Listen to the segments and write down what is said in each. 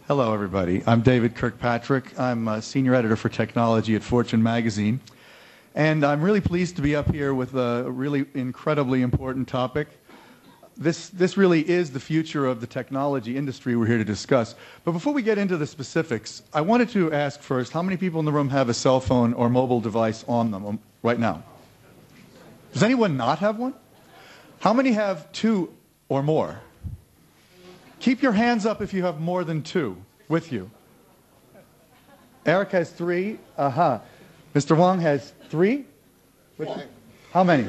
Hello, everybody. I'm David Kirkpatrick. I'm a senior editor for technology at Fortune magazine. And I'm really pleased to be up here with a really incredibly important topic. This really is the future of the technology industry we're here to discuss. But before we get into the specifics, I wanted to ask first, how many people in the room have a cell phone or mobile device on them right now? Does anyone not have one? How many have two or more? Keep your hands up if you have more than two with you. Eric has three. Mr. Wang has three? How many?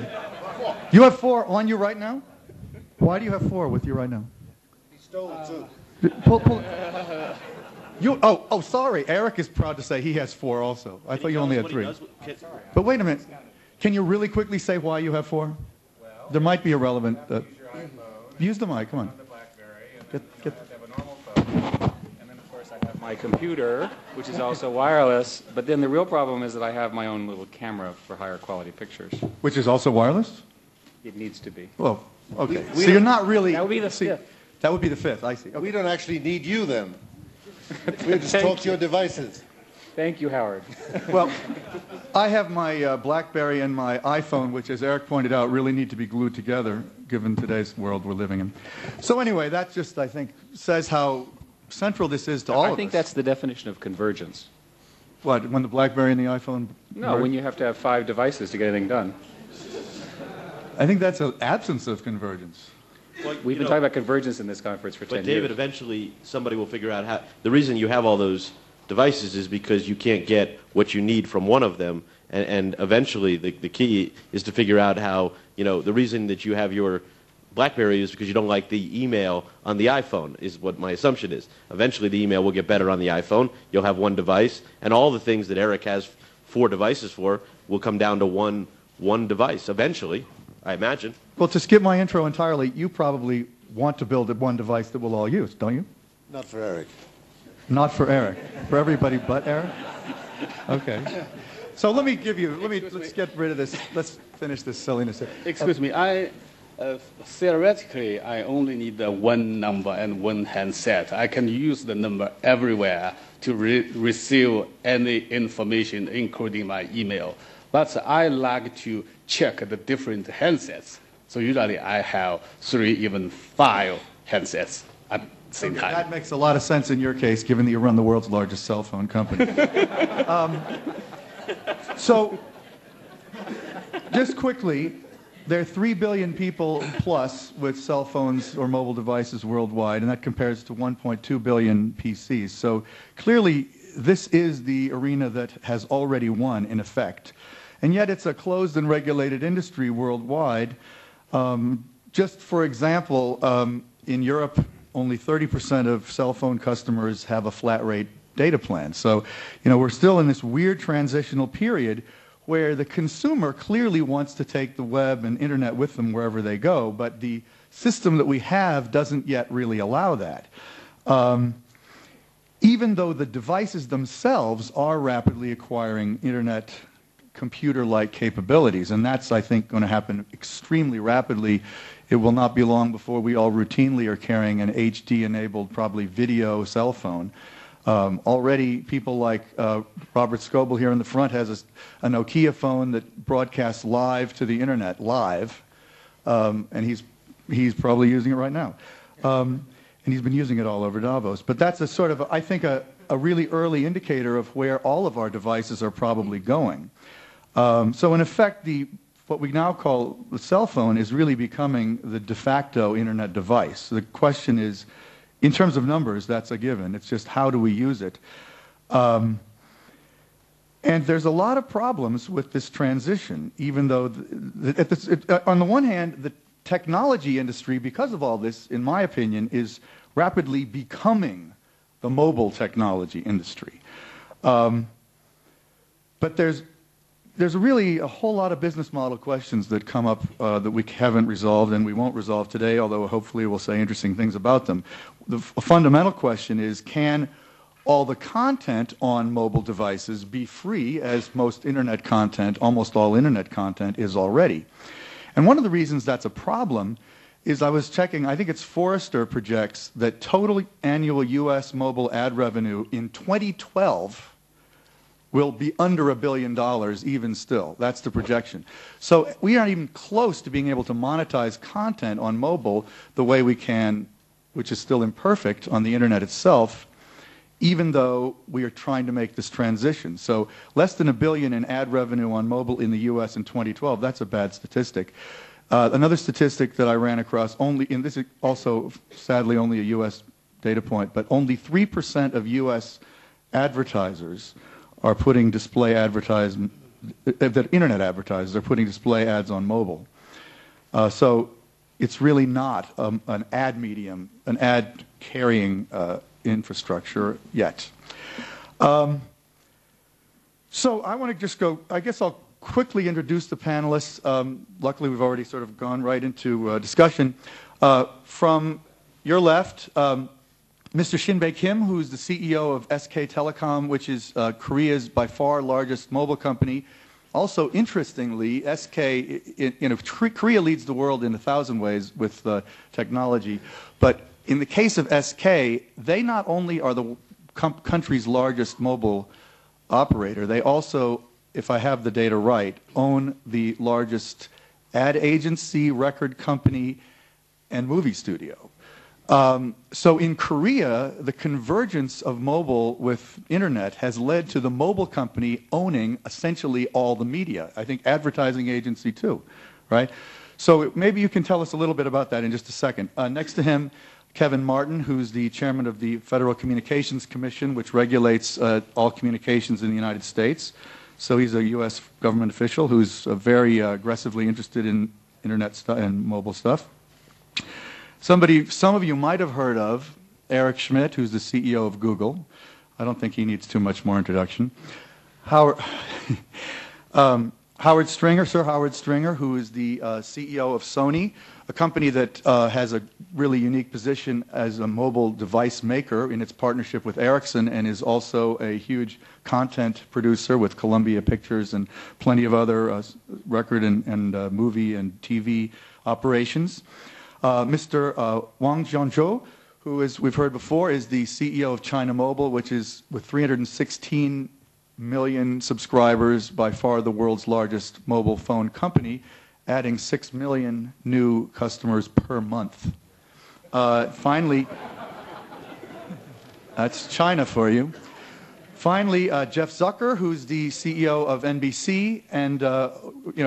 You have four on you right now? Why do you have four with you right now? He stole two. Pull. Sorry. Eric is proud to say he has four also. I thought you only had three. But wait a minute. Can you really quickly say why you have four? There might be a relevant... use the mic. Come on. I have a normal phone, and then of course I have my computer, which is also wireless, but then the real problem is that I have my own little camera for higher quality pictures. Which is also wireless? It needs to be. Well, okay. So you're not really... That would be the fifth. That would be the fifth, I see. Okay. We don't actually need you then. We just talk to your devices. Thank you, Howard. Well, I have my BlackBerry and my iPhone, which, as Eric pointed out, really need to be glued together, given today's world we're living in. So anyway, that just, I think, says how central this is to all of us. I think that's the definition of convergence. What, when the BlackBerry and the iPhone... No, when you have to have 5 devices to get anything done. I think that's an absence of convergence. Well, We've been talking about convergence in this conference for 10 years. But David, eventually somebody will figure out how... The reason you have all those devices is because you can't get what you need from one of them, and eventually the key is to figure out how, the reason that you have your BlackBerry is because you don't like the email on the iPhone, is what my assumption is. Eventually the email will get better on the iPhone, you'll have one device, and all the things that Eric has 4 devices for will come down to one device, eventually, I imagine. Well, to skip my intro entirely, you probably want to build one device that we'll all use, don't you? Not for Eric. Not for Eric. For everybody but Eric? Okay. So let's get rid of this. Let's finish this silliness. Excuse me. Theoretically, I only need one number and one handset. I can use the number everywhere to receive any information, including my email. But I like to check the different handsets. So usually I have 3, even 5 handsets at the same time. That makes a lot of sense in your case, given that you run the world's largest cell phone company. So, just quickly, there are 3 billion people plus with cell phones or mobile devices worldwide, and that compares to 1.2 billion PCs. So clearly, this is the arena that has already won, in effect. And yet it's a closed and regulated industry worldwide. Just for example, in Europe, only 30% of cell phone customers have a flat rate data plan. So, we're still in this weird transitional period where the consumer clearly wants to take the web and internet with them wherever they go, but the system that we have doesn't yet really allow that. Even though the devices themselves are rapidly acquiring internet computer-like capabilities, and that's, I think, going to happen extremely rapidly. It will not be long before we all routinely are carrying an HD-enabled, probably video cell phone. Already, people like Robert Scoble here in the front has a Nokia phone that broadcasts live to the internet, live, and he's probably using it right now. And he's been using it all over Davos. But that's a sort of, I think, a really early indicator of where all of our devices are probably going. So in effect, what we now call the cell phone is really becoming the de facto internet device. The question is, in terms of numbers, that's a given. It's just how do we use it? And there's a lot of problems with this transition, even though, on the one hand, the technology industry, because of all this, in my opinion, is rapidly becoming the mobile technology industry. But there's really a whole lot of business model questions that come up that we haven't resolved and we won't resolve today, although hopefully we'll say interesting things about them. The fundamental question is, can all the content on mobile devices be free, as most internet content, almost all internet content, is already? And one of the reasons that's a problem is I was checking, I think it's Forrester projects that total annual U.S. mobile ad revenue in 2012 will be under $1 billion even still. That's the projection. So we aren't even close to being able to monetize content on mobile the way we can, which is still imperfect, on the internet itself, even though we are trying to make this transition. So less than $1 billion in ad revenue on mobile in the U.S. in 2012, that's a bad statistic. Another statistic that I ran across, and this is also sadly only a U.S. data point, but only 3% of U.S. advertisers are putting display advertisement, that internet advertisers are putting display ads on mobile. So it's really not an ad medium, an ad carrying infrastructure yet. So I want to just go, I guess I'll quickly introduce the panelists. Luckily, we've already sort of gone right into discussion. From your left, Mr. Shin-Bae Kim, who's the CEO of SK Telecom, which is Korea's by far largest mobile company. Also, interestingly, SK, Korea leads the world in 1,000 ways with technology, but in the case of SK, they not only are the country's largest mobile operator, they also, if I have the data right, own the largest ad agency, record company, and movie studio. So in Korea, the convergence of mobile with internet has led to the mobile company owning essentially all the media. I think advertising agency too, right? So maybe you can tell us a little bit about that in just a second. Next to him, Kevin Martin, who's the chairman of the Federal Communications Commission, which regulates all communications in the United States. So he's a U.S. government official who's very aggressively interested in internet and mobile stuff. Some of you might have heard of Eric Schmidt, who's the CEO of Google. I don't think he needs too much more introduction. Howard Stringer, Sir Howard Stringer, who is the CEO of Sony, a company that has a really unique position as a mobile device maker in its partnership with Ericsson, and is also a huge content producer with Columbia Pictures and plenty of other record and movie and TV operations. Mr. Wang Jianzhou, who, as we've heard before, is the CEO of China Mobile, which is, with 316 million subscribers, by far the world's largest mobile phone company, adding 6 million new customers per month. Finally, that's China for you. Finally, Jeff Zucker, who's the CEO of NBC, and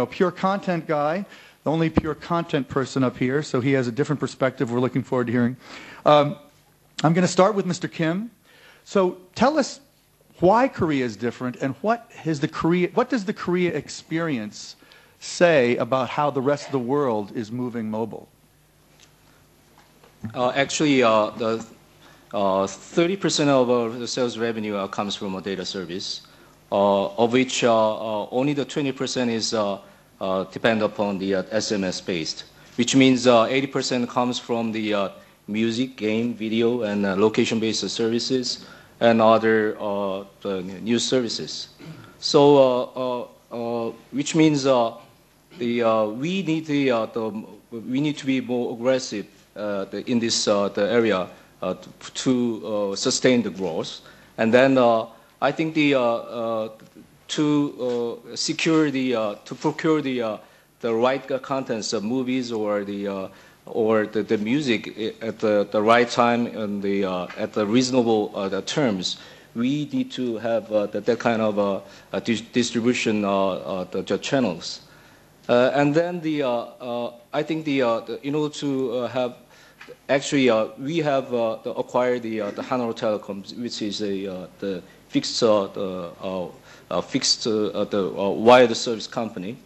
pure content guy, the only pure content person up here, so he has a different perspective we're looking forward to hearing. I'm going to start with Mr. Kim. So tell us why Korea is different, and what does the Korea experience say about how the rest of the world is moving mobile? Actually, the 30% of the sales revenue comes from a data service, of which only the 20% is depend upon the SMS based, which means 80% comes from the music, game, video, and location based services, and other news services. So, which means we need to be more aggressive in this the area to sustain the growth, and then I think to secure to procure the right contents of movies or the music at the right time and at the reasonable terms, we need to have that kind of distribution the channels, and then I think in order to have actually we have acquired the Hanwha Telecom, which is the fixed wired service company,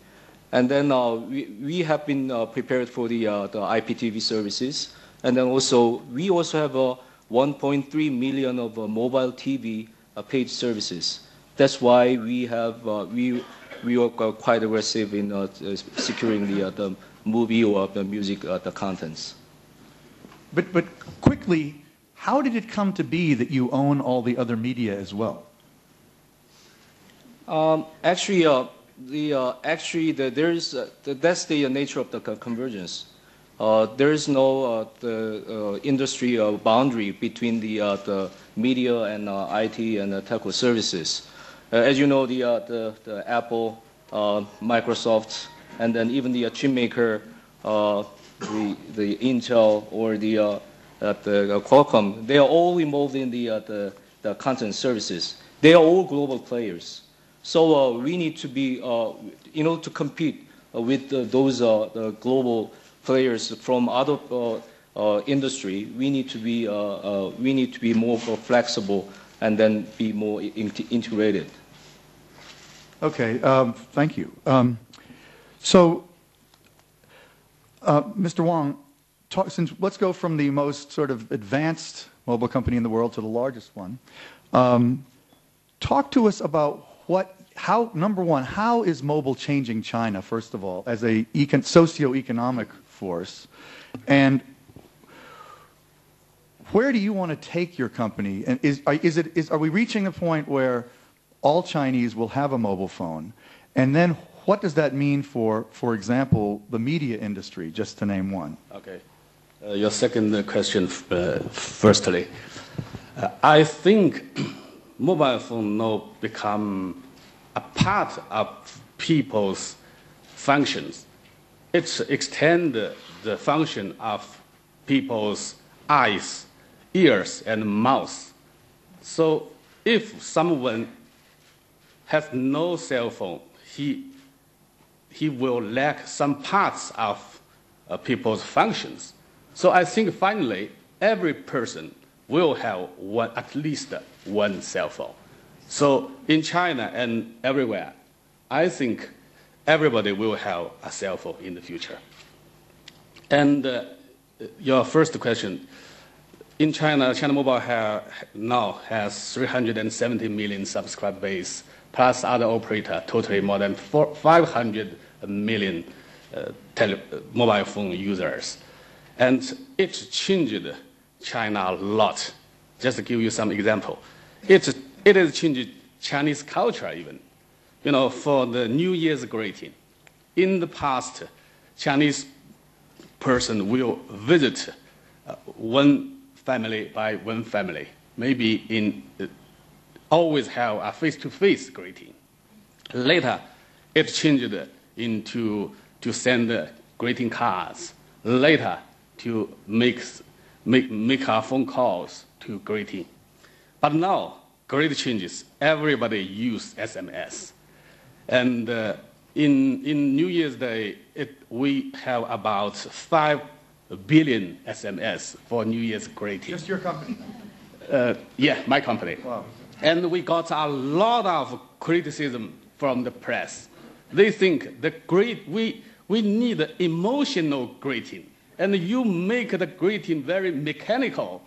and then we have been prepared for the IPTV services, and then we also have 1.3 million of mobile TV paid services. That's why we are quite aggressive in securing the movie or the music the contents. But quickly, how did it come to be that you own all the other media as well? Actually, that's the nature of the convergence. there is no industry boundary between the media and IT and telco services. As you know, the Apple, Microsoft, and then even the chip maker, the Intel or the Qualcomm, they are all involved in the content services. They are all global players. So we need to be, to compete with those global players from other industry. We need to be more flexible and then be more integrated. Okay, thank you. Mr. Wang, let's go from the most sort of advanced mobile company in the world to the largest one. Talk to us about number one, how is mobile changing China, first of all, as a socio-economic force? And where do you want to take your company? And are we reaching a point where all Chinese will have a mobile phone? And then what does that mean for example, the media industry, just to name one? Okay. Your second question, firstly. I think mobile phone now become a part of people's functions. It extends the function of people's eyes, ears, and mouth. So if someone has no cell phone, he will lack some parts of people's functions. So I think finally every person will have at least one cell phone. So in China and everywhere, I think everybody will have a cell phone in the future. And your first question, in China, China Mobile now has 370 million subscriber base, plus other operator, totally more than 500 million mobile phone users. And it changed China a lot. Just to give you some example. It has changed Chinese culture even. You know, for the New Year's greeting. In the past, Chinese person will visit one family by one family. Maybe always have a face-to-face greeting. Later, it changed into to send greeting cards. Later, to make our phone calls to greeting. But now, great changes. Everybody use SMS. And in New Year's Day, we have about 5 billion SMS for New Year's greeting. Just your company? Yeah, my company. Wow. And we got a lot of criticism from the press. They think we need emotional greeting. And you make the greeting very mechanical.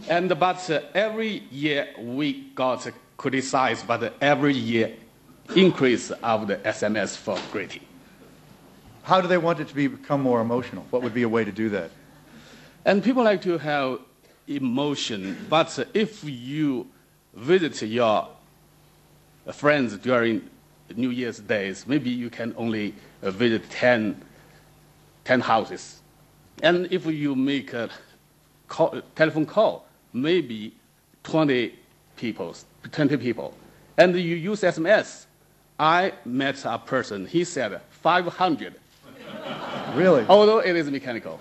But every year we got criticized, but every year increase of the SMS for greeting. How do they want it to become more emotional? What would be a way to do that? And people like to have emotion, but if you visit your friends during New Year's days, maybe you can only visit 10 houses. And if you make a telephone call, maybe 20 people. And you use SMS. I met a person, he said 500. Really? Although it is mechanical.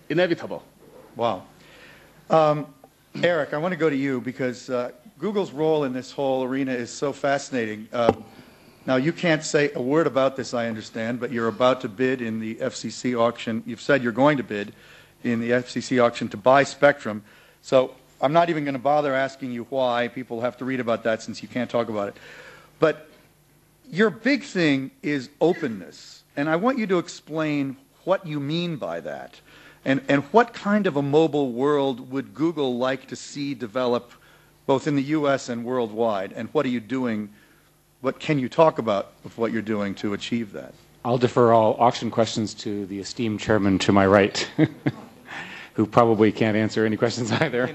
Inevitable. Wow. Eric, I want to go to you because Google's role in this whole arena is so fascinating. Now, you can't say a word about this, I understand, but you're about to bid in the FCC auction. You've said you're going to bid in the FCC auction to buy spectrum. So I'm not even going to bother asking you why. People have to read about that since you can't talk about it. But your big thing is openness. And I want you to explain what you mean by that. And what kind of a mobile world would Google like to see develop both in the U.S. and worldwide? And what are you doing? What can you talk about of what you're doing to achieve that? I'll defer all auction questions to the esteemed chairman to my right, who probably can't answer any questions either.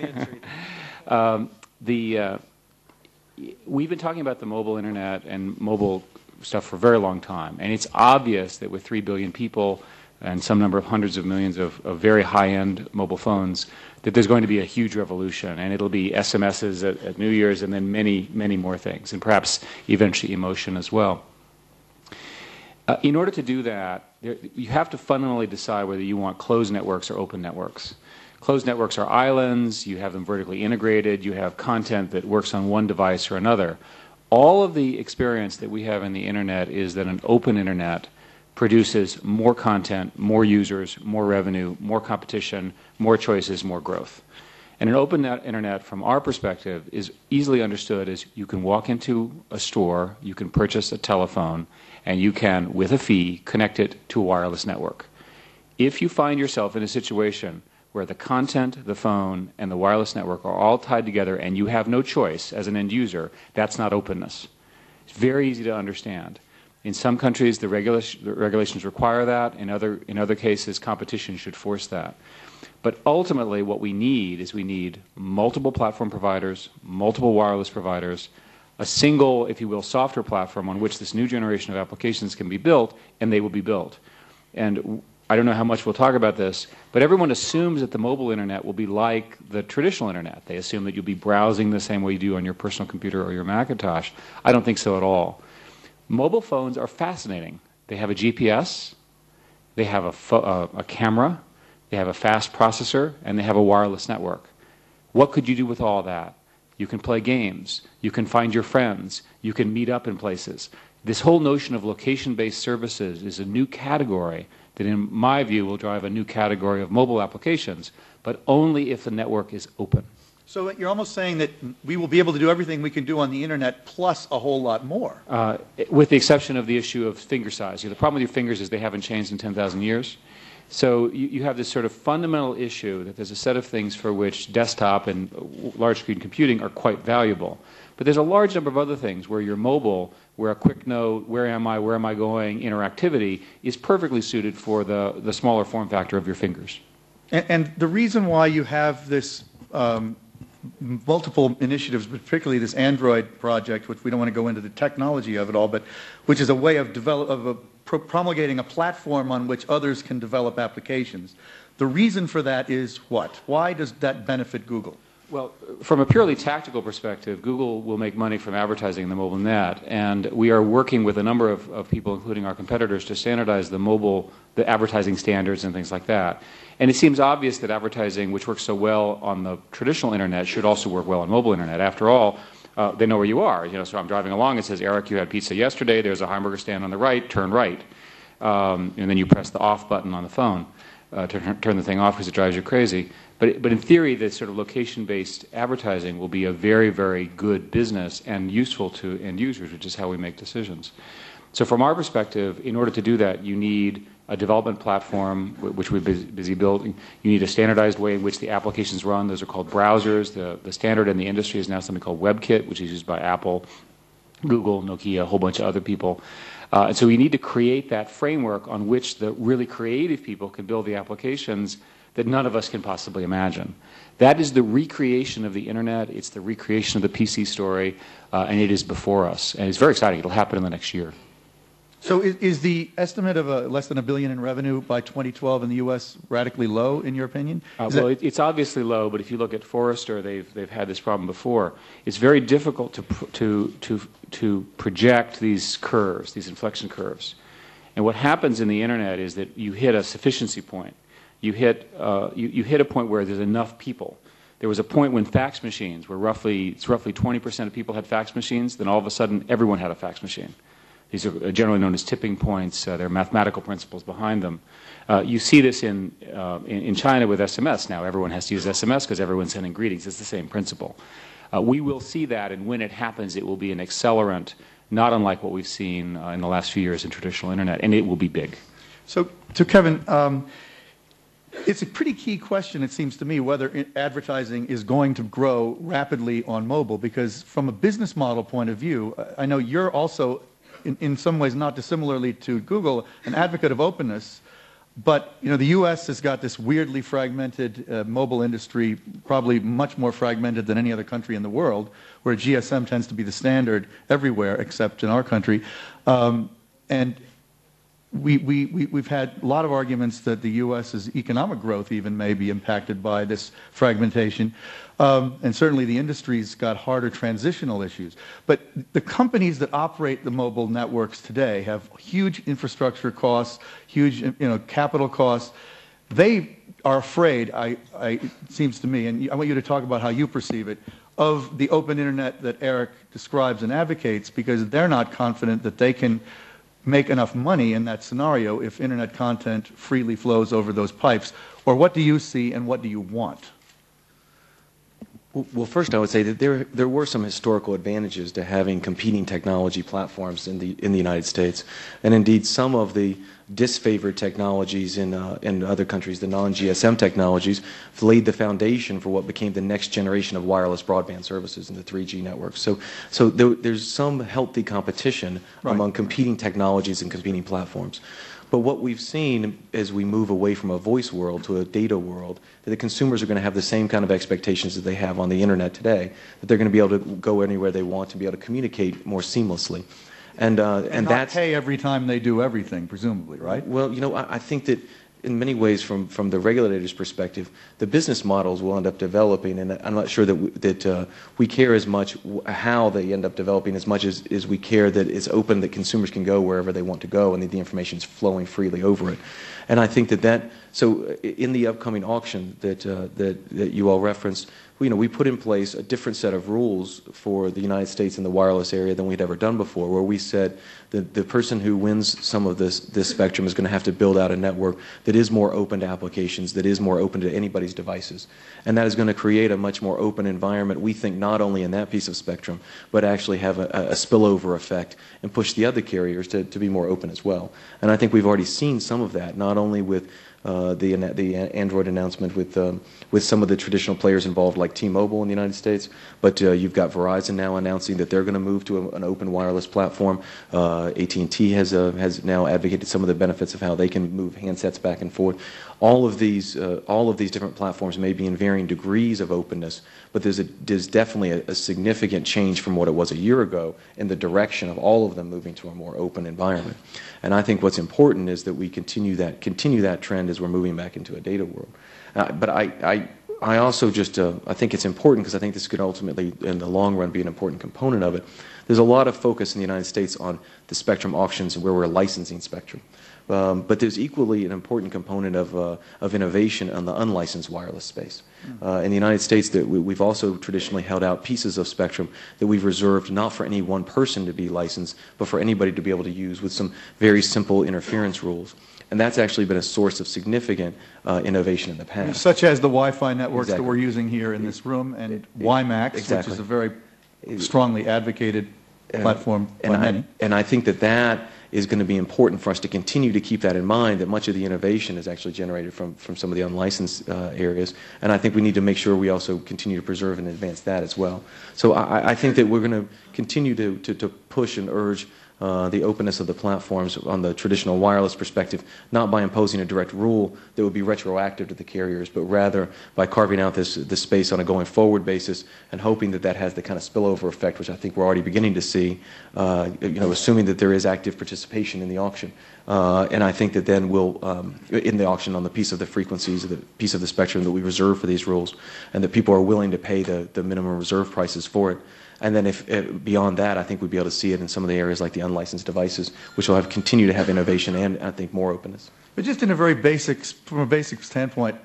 We've been talking about the mobile internet and mobile stuff for a very long time, and it's obvious that with 3 billion people, and some number of hundreds of millions of very high-end mobile phones, that there's going to be a huge revolution, and it'll be SMSs at New Year's and then many, many more things, and perhaps eventually emotion as well. In order to do that, you have to fundamentally decide whether you want closed networks or open networks. Closed networks are islands, you have them vertically integrated, you have content that works on one device or another. All of the experience that we have in the internet is that an open internet produces more content, more users, more revenue, more competition, more choices, more growth. And an open internet, from our perspective, is easily understood as you can walk into a store, you can purchase a telephone, and you can, with a fee, connect it to a wireless network. If you find yourself in a situation where the content, the phone, and the wireless network are all tied together and you have no choice as an end user, that's not openness. It's very easy to understand. In some countries, the regulations require that. In other cases, competition should force that. But ultimately, what we need is we need multiple platform providers, multiple wireless providers, a single, if you will, software platform on which this new generation of applications can be built, and they will be built. And I don't know how much we'll talk about this, but everyone assumes that the mobile internet will be like the traditional internet. They assume that you'll be browsing the same way you do on your personal computer or your Macintosh. I don't think so at all. Mobile phones are fascinating. They have a GPS, they have a camera, they have a fast processor, and they have a wireless network. What could you do with all that? You can play games, you can find your friends, you can meet up in places. This whole notion of location-based services is a new category that, in my view, will drive a new category of mobile applications, but only if the network is open. So you're almost saying that we will be able to do everything we can do on the internet plus a whole lot more. With the exception of the issue of finger size. The problem with your fingers is they haven't changed in 10,000 years. So you have this sort of fundamental issue that there's a set of things for which desktop and large screen computing are quite valuable. But there's a large number of other things where you're mobile, where a quick note, where am I going, interactivity is perfectly suited for the smaller form factor of your fingers. And the reason why you have this multiple initiatives, particularly this Android project, which we don't want to go into the technology of it all, but which is a way of promulgating a platform on which others can develop applications. The reason for that is what? Why does that benefit Google? Well, from a purely tactical perspective, Google will make money from advertising in the mobile net, and we are working with a number of people, including our competitors, to standardize the advertising standards and things like that. And it seems obvious that advertising, which works so well on the traditional internet, should also work well on mobile internet. After all, they know where you are. So I'm driving along, it says, Eric, you had pizza yesterday, there's a hamburger stand on the right, turn right. And then you press the off button on the phone to turn the thing off because it drives you crazy. But in theory, this sort of location-based advertising will be a very, very good business and useful to end users, which is how we make decisions. So from our perspective, in order to do that, you need a development platform, which we're busy building. You need a standardized way in which the applications run. Those are called browsers. The standard in the industry is now something called WebKit, which is used by Apple, Google, Nokia, a whole bunch of other people. And so we need to create that framework on which the really creative people can build the applications that none of us can possibly imagine. That is the recreation of the internet. It's the recreation of the PC story, and it is before us. And it's very exciting. It'll happen in the next year. So is the estimate of less than $1 billion in revenue by 2012 in the U.S. radically low, in your opinion? Well, it's obviously low, but if you look at Forrester, they've had this problem before. It's very difficult to project these curves, these inflection curves. And what happens in the internet is that you hit a sufficiency point. You hit a point where there's enough people. There was a point when fax machines were roughly 20% of people had fax machines. Then all of a sudden, everyone had a fax machine. These are generally known as tipping points. There are mathematical principles behind them. You see this in China with SMS now. Everyone has to use SMS because everyone's sending greetings. It's the same principle. We will see that, and when it happens, it will be an accelerant, not unlike what we've seen in the last few years in traditional internet, and it will be big. So, to Kevin, it's a pretty key question, it seems to me, whether advertising is going to grow rapidly on mobile, because from a business model point of view, I know you're also, in some ways not dissimilarly to Google, an advocate of openness, but the U.S. has got this weirdly fragmented mobile industry, probably much more fragmented than any other country in the world, where GSM tends to be the standard everywhere except in our country. And we've had a lot of arguments that the U.S.'s economic growth even may be impacted by this fragmentation. And certainly the industry's got harder transitional issues. But the companies that operate the mobile networks today have huge infrastructure costs, huge capital costs. They are afraid, it seems to me, and I want you to talk about how you perceive it, of the open internet that Eric describes and advocates, because they're not confident that they can make enough money in that scenario if internet content freely flows over those pipes. Or what do you see and what do you want? Well, first I would say that there were some historical advantages to having competing technology platforms in the United States, and indeed some of the disfavored technologies in other countries, the non-GSM technologies, laid the foundation for what became the next generation of wireless broadband services in the 3G networks. So there's some healthy competition among competing technologies and competing platforms. But what we've seen as we move away from a voice world to a data world, that the consumers are going to have the same kind of expectations that they have on the internet today, that they're going to be able to go anywhere they want to be able to communicate more seamlessly. And not that's pay every time they do everything, presumably, right? Well, I think that in many ways, from the regulator's perspective, the business models will end up developing, and I'm not sure that we care as much how they end up developing as much as we care that it's open, that consumers can go wherever they want to go, and that the information is flowing freely over it. And I think so in the upcoming auction that you all referenced, we put in place a different set of rules for the United States in the wireless area than we'd ever done before, where we said that the person who wins some of this spectrum is going to have to build out a network that is more open to applications, that is more open to anybody's devices. And that is going to create a much more open environment, we think, not only in that piece of spectrum, but actually have a spillover effect and push the other carriers to be more open as well. And I think we've already seen some of that, not only with the Android announcement with some of the traditional players involved, like T-Mobile in the United States, but you've got Verizon now announcing that they're going to move to an open wireless platform. AT&T has now advocated some of the benefits of how they can move handsets back and forth. All of these different platforms may be in varying degrees of openness, but there's definitely a significant change from what it was a year ago in the direction of all of them moving to a more open environment. And I think what's important is that we continue that trend as we're moving back into a data world. But I also I think it's important, because I think this could ultimately, in the long run, be an important component of it. There's a lot of focus in the United States on the spectrum auctions and where we're licensing spectrum. But there's equally an important component of innovation on the unlicensed wireless space. In the United States, we've also traditionally held out pieces of spectrum that we've reserved not for any one person to be licensed, but for anybody to be able to use with some very simple interference rules. And that's actually been a source of significant innovation in the past. Such as the Wi-Fi networks that we're using here in this room, and WiMAX, which is a very strongly advocated platform by many. And I think that is going to be important for us to continue to keep that in mind, that much of the innovation is actually generated from some of the unlicensed areas. And I think we need to make sure we also continue to preserve and advance that as well. So I think that we're going to continue to push and urge the openness of the platforms on the traditional wireless perspective, not by imposing a direct rule that would be retroactive to the carriers, but rather by carving out this space on a going forward basis and hoping that has the kind of spillover effect, which I think we're already beginning to see, assuming that there is active participation in the auction. And I think that then we'll, in the auction on the piece of the frequencies, the piece of the spectrum that we reserve for these rules, and that people are willing to pay the minimum reserve prices for it. And then if beyond that, I think we'd be able to see it in some of the areas like the unlicensed devices, which will continue to have innovation and, I think, more openness. But just from a basic standpoint,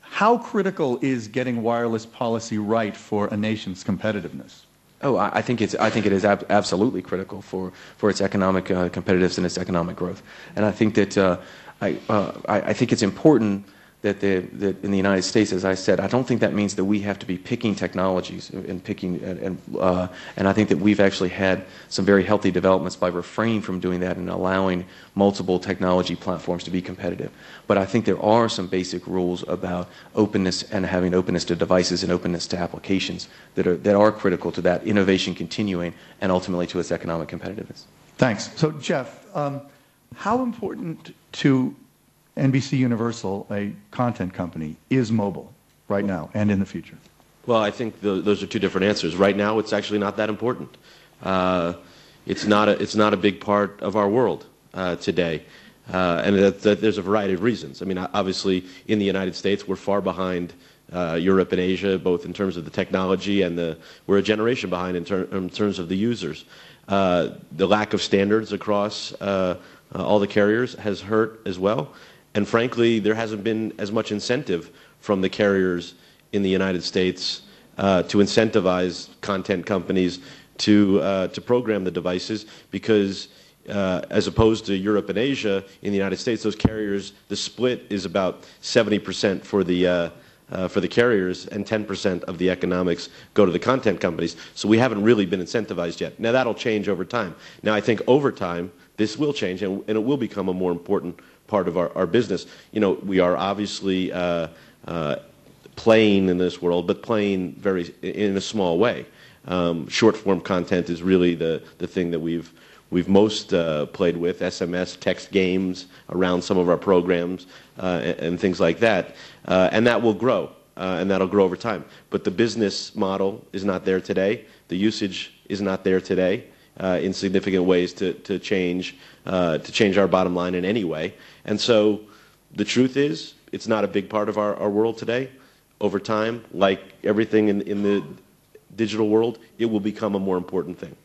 how critical is getting wireless policy right for a nation's competitiveness? Oh, I think it is absolutely critical for its economic competitiveness and its economic growth. And I think that I think it's important that in the United States, as I said, I don't think that means that we have to be picking technologies and and I think that we've actually had some very healthy developments by refraining from doing that and allowing multiple technology platforms to be competitive. But I think there are some basic rules about openness and having openness to devices and openness to applications that are critical to that innovation continuing and ultimately to its economic competitiveness. Thanks. So, Jeff, how important to NBC Universal, a content company, is mobile right now and in the future? Well, I think those are two different answers. Right now, it's actually not that important. It's not a big part of our world today. And there's a variety of reasons. I mean, obviously, in the United States, we're far behind Europe and Asia, both in terms of the technology and we're a generation behind in terms of the users. The lack of standards across all the carriers has hurt as well. And frankly, there hasn't been as much incentive from the carriers in the United States to incentivize content companies to program the devices because as opposed to Europe and Asia, in the United States, those carriers, the split is about 70% for the carriers and 10% of the economics go to the content companies. So we haven't really been incentivized yet. Now that'll change over time. Now I think over time, this will change and it will become a more important part of our business. You know, we are obviously playing in this world, but playing in a small way. Short form content is really the thing that we've most played with, SMS, text games around some of our programs and things like that. And that will grow, and that'll grow over time. But the business model is not there today. The usage is not there today in significant ways to change our bottom line in any way. And so the truth is, it's not a big part of our world today. Over time, like everything in the digital world, it will become a more important thing.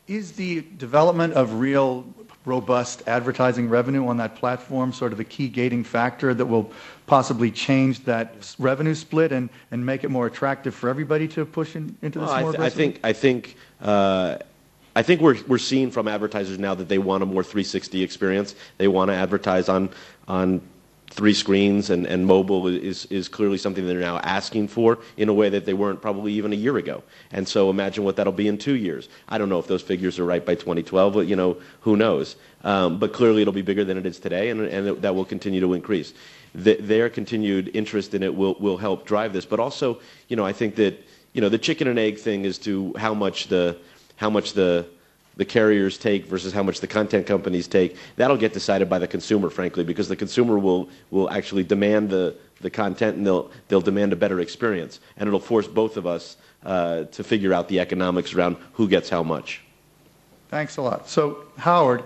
Is the development of real, robust advertising revenue on that platform sort of a key gating factor that will possibly change that revenue split and make it more attractive for everybody to push into this more aggressively? I think we're seeing from advertisers now that they want a more 360 experience. They want to advertise on three screens, and mobile is clearly something they're now asking for in a way that they weren't probably even a year ago. And so imagine what that'll be in 2 years. I don't know if those figures are right by 2012, but you know, who knows? But clearly it'll be bigger than it is today, and that will continue to increase. Their continued interest in it will help drive this. But also, you know, I think that, you know, the chicken and egg thing as to how much the carriers take versus how much the content companies take, that'll get decided by the consumer, frankly, because the consumer will actually demand the content, and they'll demand a better experience. And it'll force both of us to figure out the economics around who gets how much. Thanks a lot. So, Howard,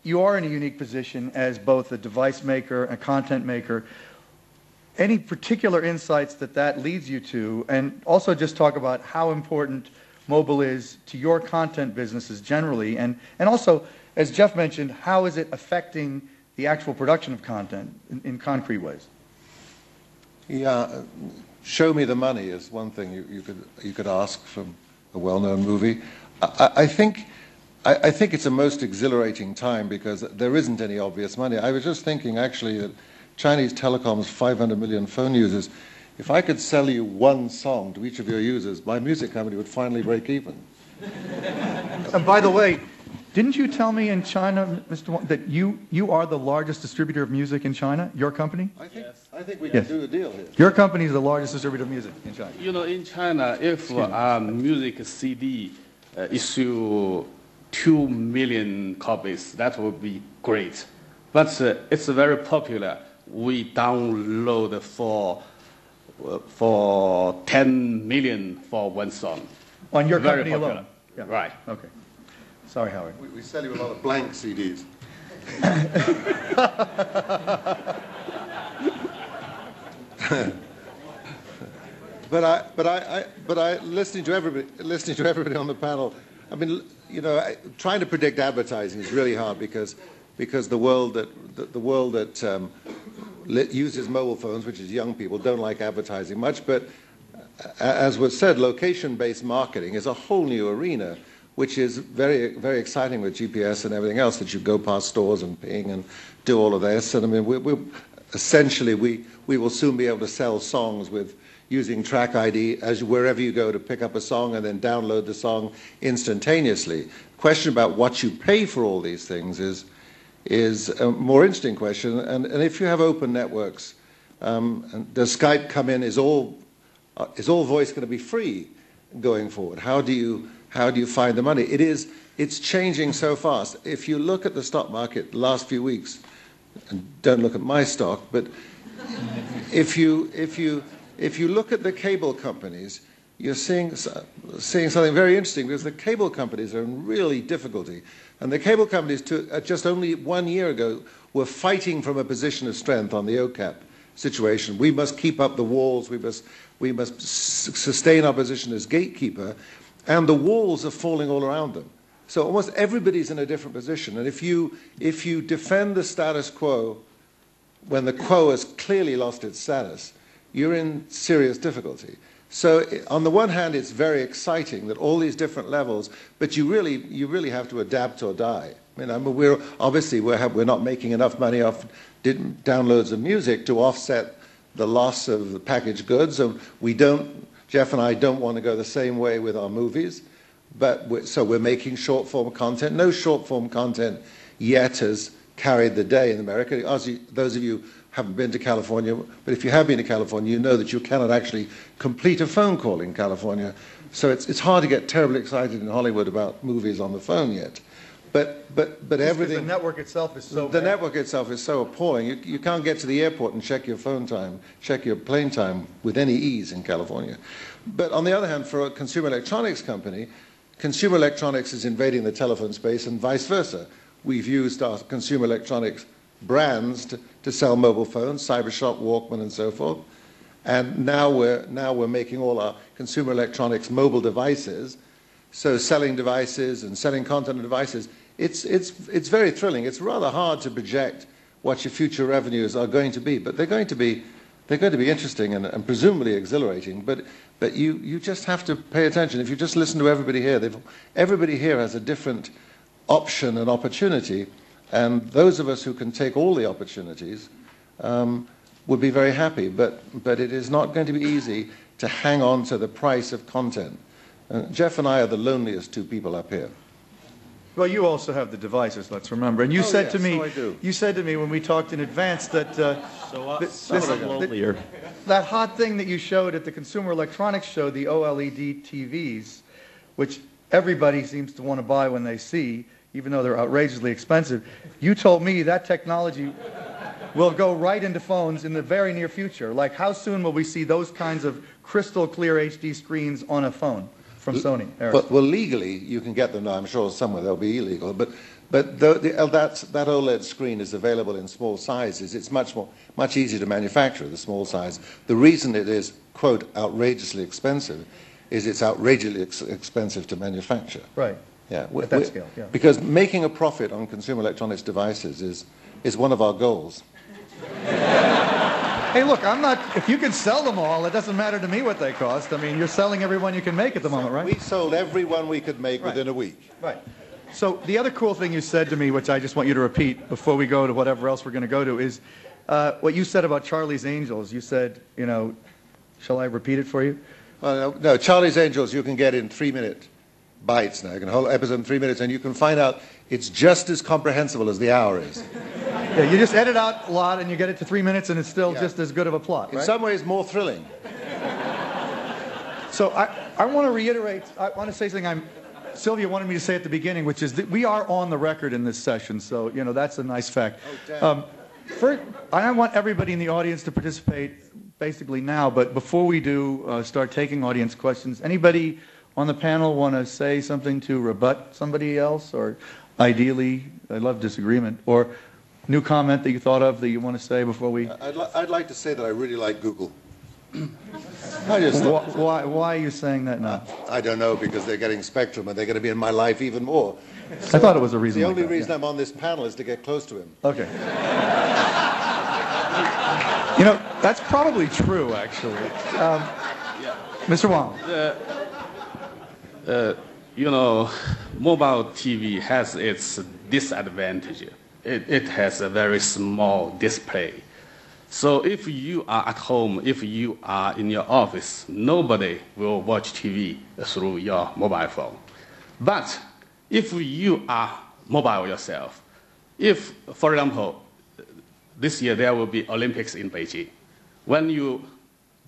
you are in a unique position as both a device maker and content maker. Any particular insights that leads you to, and also just talk about how important mobile is to your content businesses generally, and also, as Jeff mentioned, how is it affecting the actual production of content in concrete ways? Yeah, show me the money is one thing you could ask from a well-known movie. I think it's a most exhilarating time because there isn't any obvious money. I was just thinking actually that Chinese Telecom's 500 million phone users. If I could sell you one song to each of your users, my music company would finally break even. And by the way, didn't you tell me in China, Mr. Wang, that you are the largest distributor of music in China, your company? I think we can do a deal here. Your company is the largest distributor of music in China. You know, in China, if music CD issue 2 million copies, that would be great. But it's very popular. We download for 10 million for one song. On your Very company popular. alone? Yeah. Right. Okay. Sorry, Howard. We sell you a lot of blank CDs. But I listening to everybody on the panel. I mean, you know, trying to predict advertising is really hard because the world that uses mobile phones, which is young people, don't like advertising much. But as was said, location-based marketing is a whole new arena, which is very, very exciting with GPS and everything else, that you go past stores and ping and do all of this. And I mean, essentially, we will soon be able to sell songs with using Track ID as wherever you go to pick up a song and then download the song instantaneously. The question about what you pay for all these things is a more interesting question. And if you have open networks, does Skype come in? Is all voice going to be free going forward? How do you find the money? It's changing so fast. If you look at the stock market the last few weeks, and don't look at my stock, but if you look at the cable companies, you're seeing something very interesting, because the cable companies are in really difficulty. And the cable companies, just only 1 year ago, were fighting from a position of strength on the OCAP situation. We must keep up the walls. We must sustain our position as gatekeeper. And the walls are falling all around them. So almost everybody's in a different position. And if you defend the status quo when the quo has clearly lost its status, you're in serious difficulty. So on the one hand, it's very exciting that all these different levels, but you really have to adapt or die. I mean, we're not making enough money off downloads of music to offset the loss of the packaged goods, and Jeff and I don't want to go the same way with our movies, so we're making short-form content. No short-form content yet has carried the day in America. Those of you haven't been to California, but if you have been to California, you know that you cannot actually complete a phone call in California. So it's hard to get terribly excited in Hollywood about movies on the phone yet. But everything. The network itself is so. The network itself is so appalling. You can't get to the airport and check your phone time, check your plane time with any ease in California. But on the other hand, for a consumer electronics company, consumer electronics is invading the telephone space and vice versa. We've used our consumer electronics brands to sell mobile phones, Cybershot, Walkman, and so forth. And now we're making all our consumer electronics mobile devices. So selling devices and selling content on devices, it's very thrilling. It's rather hard to project what your future revenues are going to be, but they're going to be interesting and presumably exhilarating. But you just have to pay attention. If you just listen to everybody here, everybody here has a different option and opportunity, and those of us who can take all the opportunities would be very happy. But it is not going to be easy to hang on to the price of content. Jeff and I are the loneliest two people up here. Well, you also have the devices, let's remember. And you said to me, I do. You said to me when we talked in advance that lonelier. That hot thing that you showed at the Consumer Electronics Show, the OLED TVs, which everybody seems to want to buy when they see, even though they're outrageously expensive. You told me that technology will go right into phones in the very near future. Like, how soon will we see those kinds of crystal clear HD screens on a phone from Sony? Well, legally, you can get them now. I'm sure somewhere they'll be illegal. But that OLED screen is available in small sizes. It's much easier to manufacture the small size. The reason it is, quote, outrageously expensive is it's outrageously expensive to manufacture. Right. Yeah. At that scale, yeah. Because making a profit on consumer electronics devices is one of our goals. Hey, look, if you can sell them all, it doesn't matter to me what they cost. I mean, you're selling every one you can make at the moment, right? We sold every one we could make within a week. Right. So the other cool thing you said to me, which I just want you to repeat before we go to whatever else we're going to go to, is what you said about Charlie's Angels. You said, shall I repeat it for you? Well, no, Charlie's Angels you can get in 3-minute bites now. You can hold an episode in 3 minutes, and you can find out it's just as comprehensible as the hour is. Yeah, you just edit out a lot, and you get it to 3 minutes, and it's still just as good of a plot, right? In some ways, more thrilling. So I want to reiterate, I want to say something Sylvia wanted me to say at the beginning, which is that we are on the record in this session, so, that's a nice fact. Oh, damn. I want everybody in the audience to participate basically now, but before we do start taking audience questions, anybody on the panel want to say something to rebut somebody else, or ideally, I love disagreement, or new comment that you thought of that you want to say before we... I'd like to say that I really like Google. Why are you saying that now? I don't know, because they're getting Spectrum and they're going to be in my life even more. So I thought it was a reason. The only reason I'm on this panel is to get close to him. Okay. That's probably true, actually. Mr. Wang. Mobile TV has its disadvantage. It has a very small display. So if you are at home, if you are in your office, nobody will watch TV through your mobile phone. But if you are mobile yourself, if, for example, this year there will be Olympics in Beijing, when you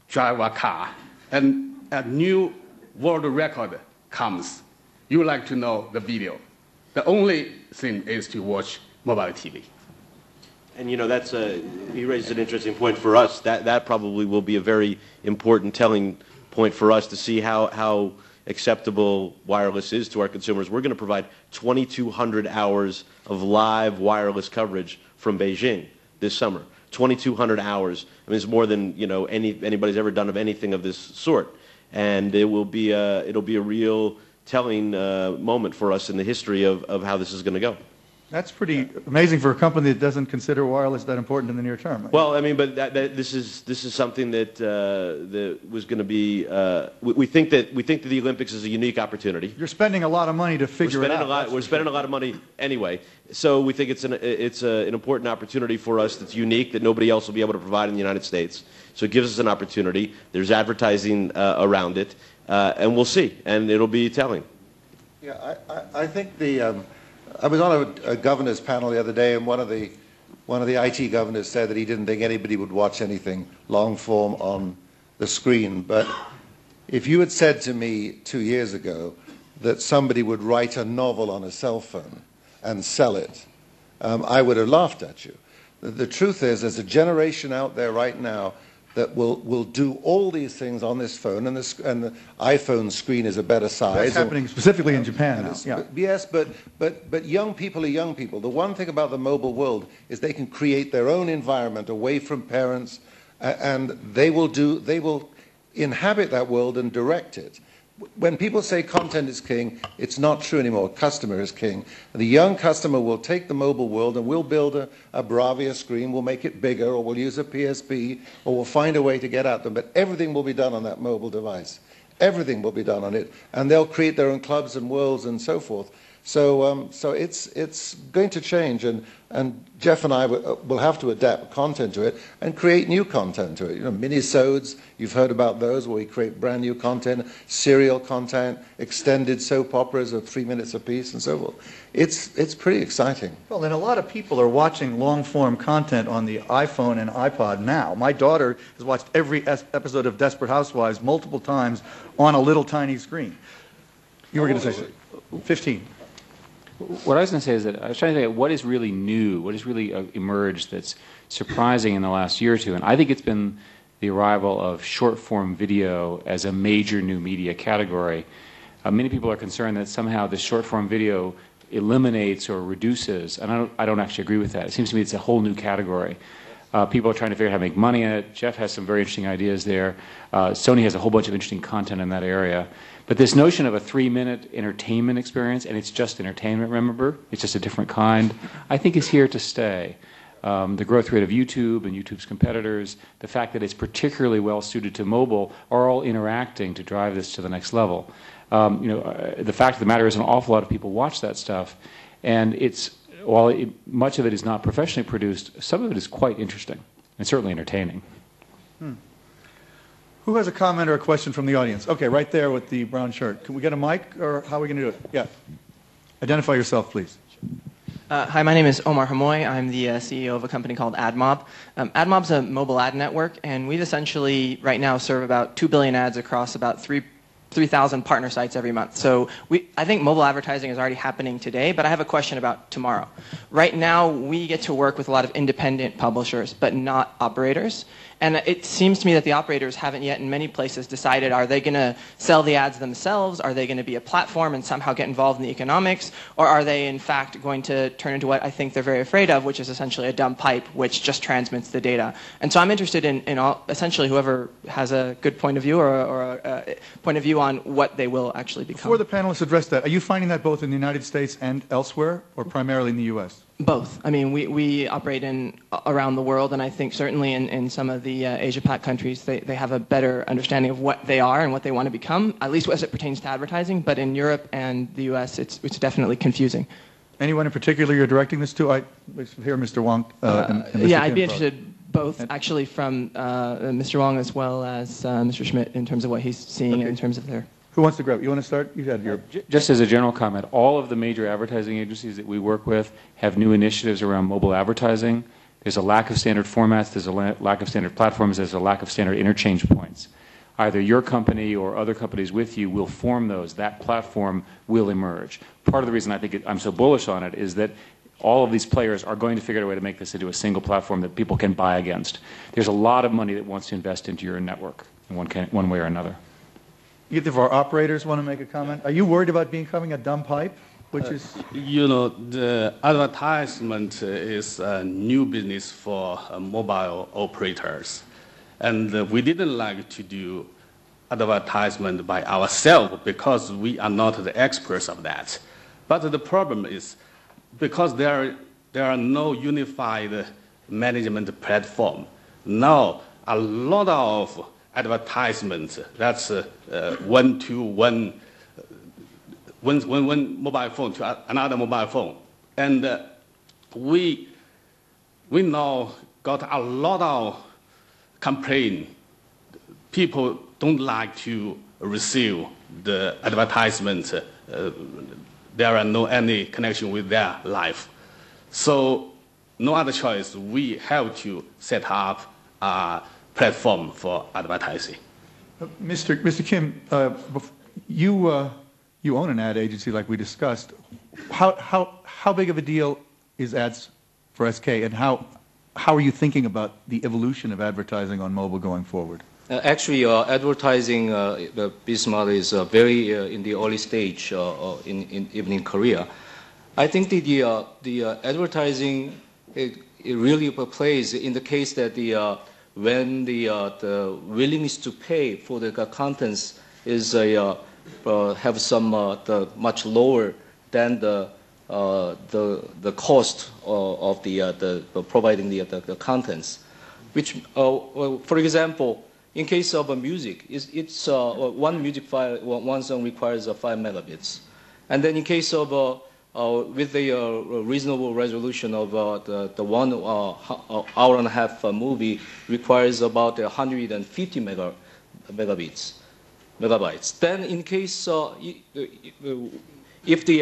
drive a car and a new world record comes, you would like to know the video. The only thing is to watch mobile TV. And that's he raises an interesting point for us. That probably will be a very important telling point for us to see how acceptable wireless is to our consumers. We're going to provide 2,200 hours of live wireless coverage from Beijing this summer. 2,200 hours. I mean, it's more than anybody's ever done of anything of this sort, and it'll be a real telling moment for us in the history of how this is going to go. That's pretty amazing for a company that doesn't consider wireless that important in the near term. Right? Well, I mean, but this is something that was going to be. We think that the Olympics is a unique opportunity. You're spending a lot of money to figure it out. We're spending a lot of money anyway, so we think it's an important opportunity for us that's unique that nobody else will be able to provide in the United States. So it gives us an opportunity. There's advertising around it, and we'll see, and it'll be telling. Yeah, I think I was on a governor's panel the other day, and one of the IT governors said that he didn't think anybody would watch anything long form on the screen. But if you had said to me 2 years ago that somebody would write a novel on a cell phone and sell it, I would have laughed at you. The truth is, there's a generation out there right now that will do all these things on this phone, and the iPhone screen is a better size. That's happening specifically in Japan now. Yeah. Yes, but young people are young people. The one thing about the mobile world is they can create their own environment away from parents, and they will inhabit that world and direct it. When people say content is king, it's not true anymore. Customer is king. The young customer will take the mobile world and we'll build a Bravia screen, we'll make it bigger, or we'll use a PSP, or we'll find a way to get at them. But everything will be done on that mobile device. Everything will be done on it. And they'll create their own clubs and worlds and so forth. So it's going to change, and Jeff and I will have to adapt content to it and create new content to it. Minisodes, you've heard about those, where we create brand new content, serial content, extended soap operas of 3 minutes apiece, and so forth. It's pretty exciting. Well, and a lot of people are watching long-form content on the iPhone and iPod now. My daughter has watched every episode of Desperate Housewives multiple times on a little tiny screen. You were going to say something. 15. What I was going to say is that I was trying to think of what is really new, what has really emerged that's surprising in the last year or two. And I think it's been the arrival of short-form video as a major new media category. Many people are concerned that somehow this short-form video eliminates or reduces, and I don't actually agree with that. It seems to me it's a whole new category. People are trying to figure out how to make money in it. Jeff has some very interesting ideas there. Sony has a whole bunch of interesting content in that area. But this notion of a 3-minute entertainment experience, and it's just entertainment, remember? It's just a different kind, I think is here to stay. The growth rate of YouTube and YouTube's competitors, the fact that it's particularly well suited to mobile, are all interacting to drive this to the next level. The fact of the matter is an awful lot of people watch that stuff, and while much of it is not professionally produced, some of it is quite interesting and certainly entertaining. Who has a comment or a question from the audience? Okay, right there with the brown shirt. Can we get a mic, or how are we going to do it? Yeah. Identify yourself, please. Hi, my name is Omar Hamoy. I'm the CEO of a company called AdMob. AdMob's a mobile ad network, and we've essentially right now serve about 2 billion ads across about 3,000 partner sites every month. So I think mobile advertising is already happening today, but I have a question about tomorrow. Right now, we get to work with a lot of independent publishers, but not operators. And it seems to me that the operators haven't yet in many places decided, are they going to sell the ads themselves? Are they going to be a platform and somehow get involved in the economics? Or are they in fact going to turn into what I think they're very afraid of, which is essentially a dumb pipe which just transmits the data? And so I'm interested in essentially whoever has a good point of view or a point of view on what they will actually become. Before the panelists address that, are you finding that both in the United States and elsewhere, or primarily in the U.S.? Both. I mean, we operate around the world, and I think certainly in some of the Asia-Pac countries, they have a better understanding of what they are and what they want to become, at least as it pertains to advertising. But in Europe and the U.S., it's definitely confusing. Anyone in particular you're directing this to? I hear Mr. Wang. And Mr. Yeah, I'd be interested both, actually, from Mr. Wang as well as Mr. Schmidt in terms of what he's seeing in terms of their... Who wants to grab? You want to start? You had your... Just as a general comment, all of the major advertising agencies that we work with have new initiatives around mobile advertising. There's a lack of standard formats, there's a lack of standard platforms, there's a lack of standard interchange points. Either your company or other companies with you will form those. That platform will emerge. Part of the reason I think I'm so bullish on it is that all of these players are going to figure out a way to make this into a single platform that people can buy against. There's a lot of money that wants to invest into your network in one way or another. Either of our operators want to make a comment? Are you worried about becoming a dumb pipe? Which is... The advertisement is a new business for mobile operators. And we didn't like to do advertisement by ourselves because we are not the experts of that. But the problem is because there are no unified management platform. Now, a lot of advertisements, that's one mobile phone to another mobile phone. And we now got a lot of complaints. People don't like to receive the advertisements. There are no any connection with their life. So no other choice. We have to set up a platform for advertising. Mr. Kim, you own an ad agency like we discussed. How big of a deal is ads for SK, and how are you thinking about the evolution of advertising on mobile going forward? Actually, advertising the business model is very in the early stage, even in Korea. I think the advertising it really plays in the case that when the willingness to pay for the contents is have some much lower than the cost of the providing the contents, which for example. In case of music, it's one music file, one song requires 5 megabits. And then in case of, with the reasonable resolution of the 1 hour and a half movie requires about 150 megabytes. Then in case, if the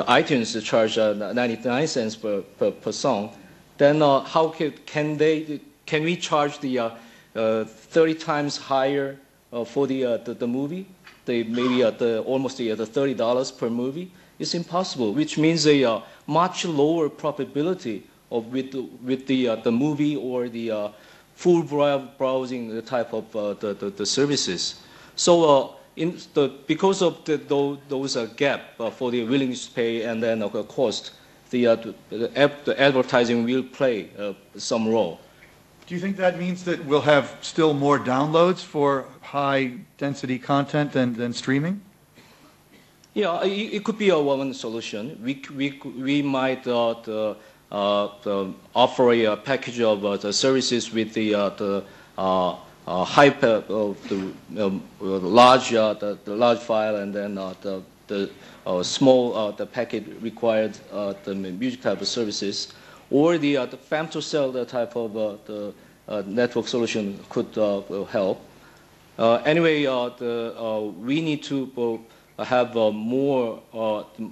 iTunes charge 99 cents per song, then how can we charge the 30 times higher for the movie? Maybe almost the $30 per movie? It's impossible, which means a much lower probability of with the movie or the full browsing type of the services. So because of those gap for the willingness to pay and then cost, the advertising will play some role. Do you think that means that we'll have still more downloads for high-density content than streaming? Yeah, it could be one solution. We might offer a package of the services with the large file and then the small the packet required the music type of services, or the femtocell type of the network solution could help. Anyway, we need to have more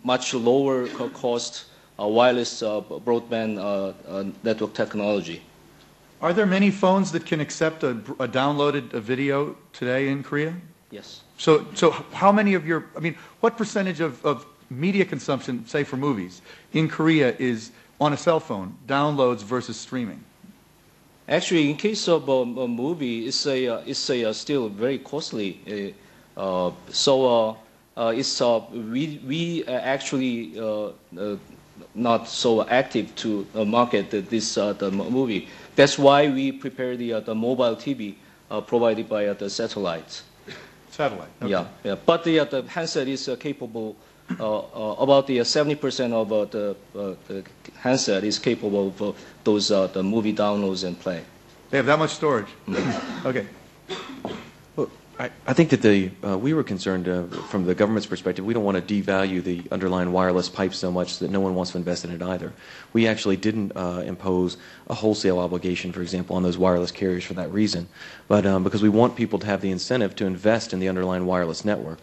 much lower cost wireless broadband network technology. Are there many phones that can accept a downloaded video today in Korea? Yes. So how many of your, what percentage of media consumption, say for movies, in Korea is on a cell phone, downloads versus streaming? Actually, in case of a movie, it's still very costly. We actually not so active to market the movie. That's why we prepare the mobile TV provided by the satellite. Satellite. Okay. Yeah. But the handset is capable. About the 70% of the handset is capable of those the movie downloads and play. They have that much storage. Okay. Well, I think that we were concerned from the government's perspective. We don't want to devalue the underlying wireless pipe so much that no one wants to invest in it either. We actually didn't impose a wholesale obligation, for example, on those wireless carriers for that reason, but because we want people to have the incentive to invest in the underlying wireless network.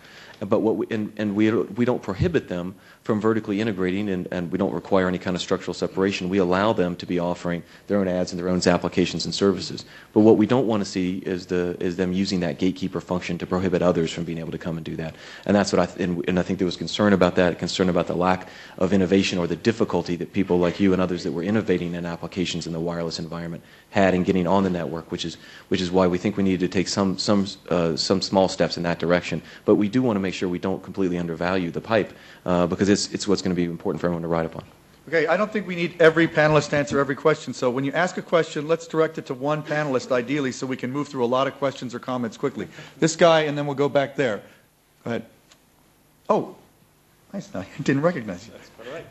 But we don't prohibit them from vertically integrating, and we don't require any kind of structural separation. We allow them to be offering their own ads and their own applications and services. But what we don't want to see is them using that gatekeeper function to prohibit others from being able to come and do that. And that's what and I think there was concern about that, concern about the lack of innovation or the difficulty that people like you and others that were innovating in applications in the wireless environment had in getting on the network, which is why we think we needed to take some small steps in that direction. But we do want to make sure we don't completely undervalue the pipe because it's what's going to be important for everyone to ride upon. Okay, I don't think we need every panelist to answer every question. So when you ask a question, let's direct it to one panelist ideally so we can move through a lot of questions or comments quickly. This guy, and then we'll go back there. Go ahead. Oh, nice. I didn't recognize you. That's quite all right.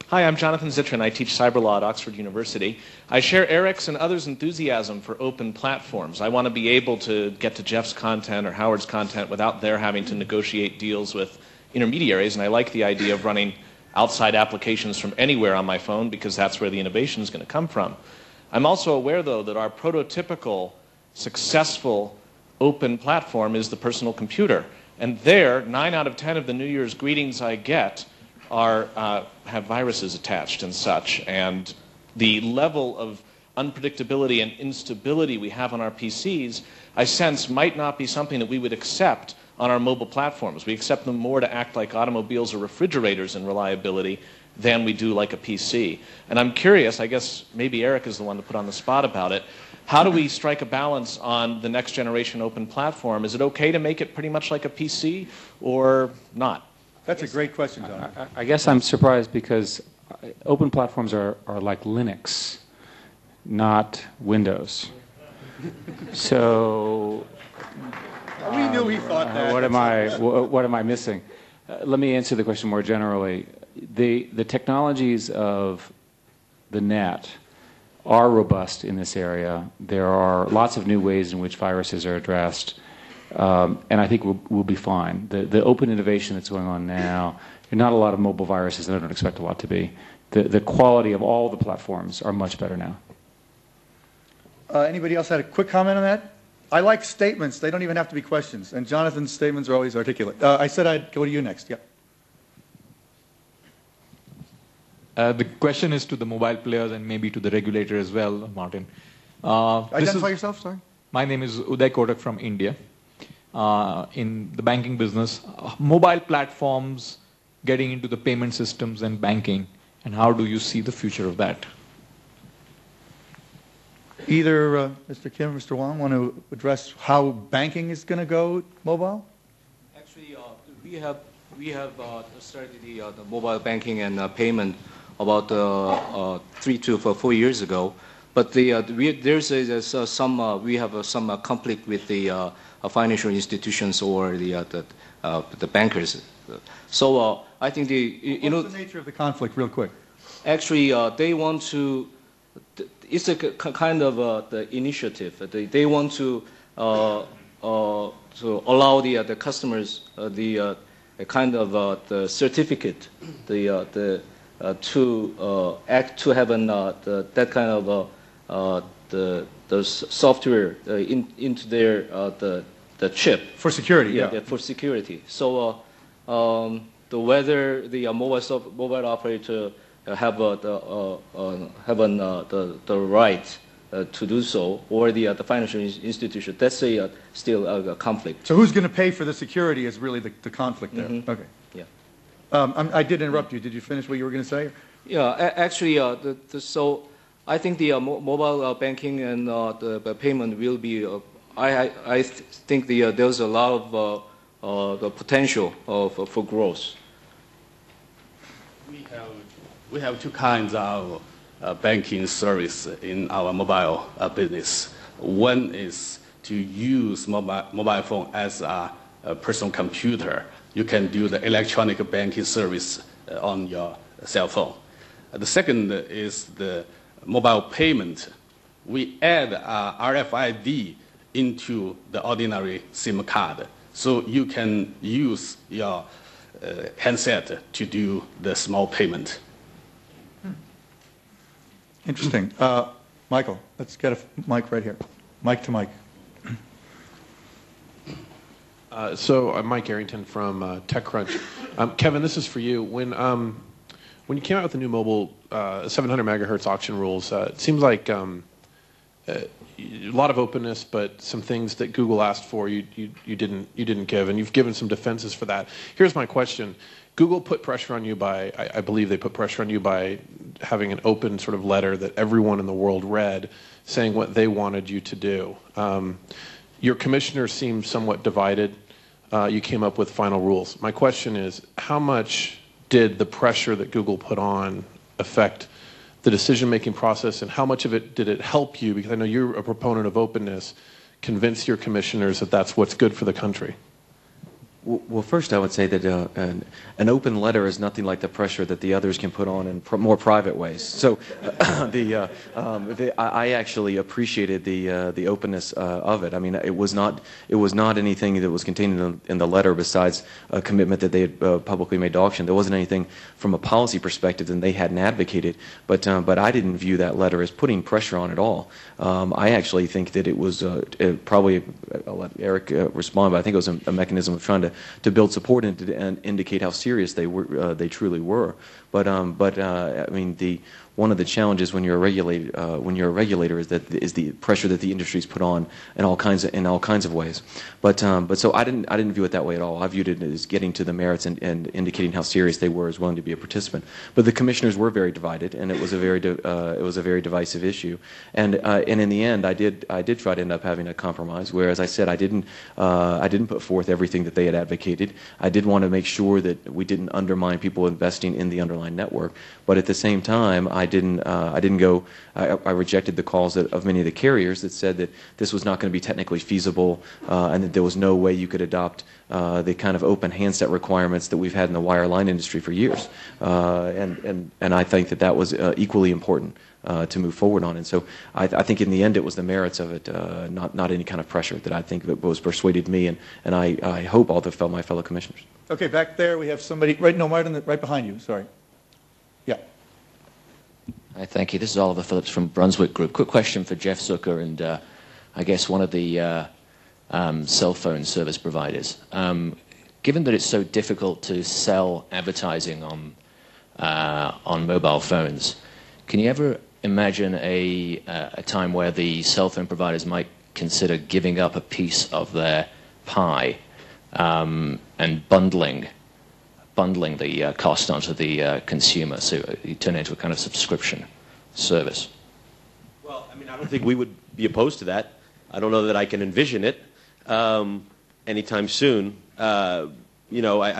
Hi, I'm Jonathan Zittrain. I teach cyber law at Oxford University. I share Eric's and others' enthusiasm for open platforms. I want to be able to get to Jeff's content or Howard's content without their having to negotiate deals with intermediaries, and I like the idea of running outside applications from anywhere on my phone because that's where the innovation is going to come from. I'm also aware, though, that our prototypical successful open platform is the personal computer. And there, 9 out of 10 of the New Year's greetings I get have viruses attached and such. And the level of unpredictability and instability we have on our PCs, I sense, might not be something that we would accept on our mobile platforms. We accept them more to act like automobiles or refrigerators in reliability than we do like a PC. And I'm curious, I guess maybe Eric is the one to put on the spot about it, how do we strike a balance on the next generation open platform? Is it okay to make it pretty much like a PC or not? That's a great question, John. I guess I'm surprised because open platforms are like Linux, not Windows. So we knew he thought that. What am I missing? Let me answer the question more generally. The technologies of the net are robust in this area. There are lots of new ways in which viruses are addressed, and I think we'll be fine. The open innovation that's going on now, there are not a lot of mobile viruses, and I don't expect a lot to be. The quality of all the platforms are much better now. Anybody else had a quick comment on that? I like statements. They don't even have to be questions. And Jonathan's statements are always articulate. I said I'd go to you next. Yep. The question is to the mobile players and maybe to the regulator as well, Martin. Identify yourself, sorry. My name is Uday Kotak from India. In the banking business, mobile platforms getting into the payment systems and banking, and how do you see the future of that? Either Mr. Kim or Mr. Wang want to address how banking is going to go mobile? Actually, we have started the mobile banking and payment about 3 to 4 years ago. But we have some conflict with the financial institutions or the bankers. So I think What's the nature of the conflict, real quick? Actually, they want to. It's a kind of the initiative. They want to allow the customers the kind of the certificate to have that kind of the software into their the chip for security. Yeah, for security. So whether the mobile operator have the right to do so, or the financial institution. That's still a conflict. So who's going to pay for the security is really the conflict there. Mm-hmm. Okay. Yeah. I did interrupt you. Did you finish what you were going to say? Yeah. Actually, so I think the mobile banking and the payment will be. I think there's a lot of the potential for growth. We have two kinds of banking service in our mobile business. One is to use mobile phone as a personal computer. You can do the electronic banking service on your cell phone. The second is the mobile payment. We add RFID into the ordinary SIM card, so you can use your handset to do the small payment. Interesting. Michael, let's get a mic right here. Mic to mic. Mike Arrington from TechCrunch. Kevin, this is for you. When you came out with the new mobile 700 megahertz auction rules, it seems like a lot of openness, but some things that Google asked for you didn't give, and you've given some defenses for that. Here's my question. Google put pressure on you by, I believe they put pressure on you by having an open sort of letter that everyone in the world read saying what they wanted you to do. Your commissioners seem somewhat divided. You came up with final rules. My question is, how much did the pressure that Google put on affect the decision-making process, and how much of it did it help you, because I know you're a proponent of openness, convince your commissioners that that's what's good for the country? Well, first I would say that an open letter is nothing like the pressure that the others can put on in more private ways. So I actually appreciated the openness of it. I mean, it was not anything that was contained in the letter besides a commitment that they had publicly made to auction. There wasn't anything from a policy perspective that they hadn't advocated. But I didn't view that letter as putting pressure on at all. I actually think that it was probably, I'll let Eric respond, but I think it was a mechanism of trying to build support and to indicate how serious they truly were. But I mean, one of the challenges when you're a regulator is the pressure that the industry's put on in all kinds of ways. But so I didn't view it that way at all. I viewed it as getting to the merits and indicating how serious they were as willing to be a participant. But the commissioners were very divided, and it was a very divisive issue. And in the end, I did try to end up having a compromise. Whereas I said I didn't put forth everything that they had advocated. I did want to make sure that we didn't undermine people investing in the underlying network. But at the same time, I rejected the calls of many of the carriers that said that this was not going to be technically feasible, and that there was no way you could adopt the kind of open handset requirements that we've had in the wireline industry for years. And I think that was equally important to move forward on. And so I think in the end it was the merits of it, not any kind of pressure that I think that was persuaded me, and I hope all my fellow commissioners. Okay, back there we have somebody, right behind you, sorry. Yeah. Hi, thank you. This is Oliver Phillips from Brunswick Group. Quick question for Jeff Zucker and I guess one of the cell phone service providers. Given that it's so difficult to sell advertising on mobile phones, can you ever imagine a time where the cell phone providers might consider giving up a piece of their pie and bundling the cost onto the consumer, so you turn it into a kind of subscription service? Well, I mean, I don't think we would be opposed to that. I don't know that I can envision it anytime soon. I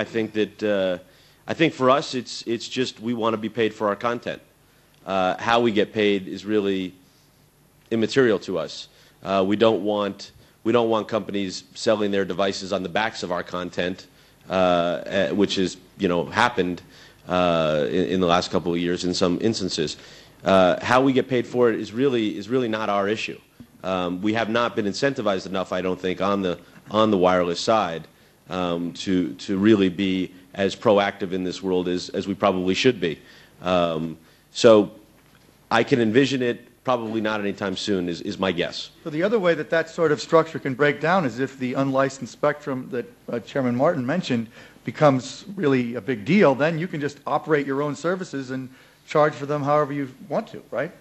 think that I think for us it's just we want to be paid for our content. How we get paid is really immaterial to us. We don't want companies selling their devices on the backs of our content, which has happened in the last couple of years in some instances. How we get paid for it is really not our issue. We have not been incentivized enough, I don't think, on the wireless side to really be as proactive in this world as we probably should be. So I can envision it. Probably not anytime soon is my guess. So the other way that sort of structure can break down is if the unlicensed spectrum that Chairman Martin mentioned becomes really a big deal, then you can just operate your own services and charge for them however you want to, right?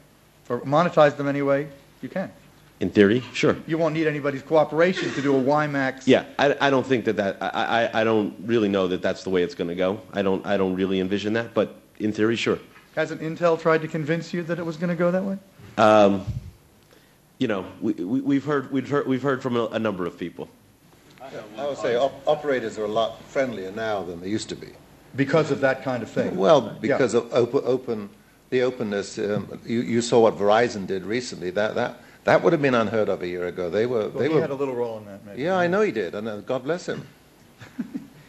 Or monetize them any way you can. In theory, sure. You won't need anybody's cooperation to do a WiMAX. Yeah, I don't think that I don't really know that that's the way it's going to go. I don't really envision that, but in theory, sure. Hasn't Intel tried to convince you that it was going to go that way? We've heard from a number of people. I would say operators are a lot friendlier now than they used to be. Because of that kind of thing? Well, because of the openness. You saw what Verizon did recently. That would have been unheard of a year ago. They had a little role in that, maybe. Yeah, I know he did, and God bless him.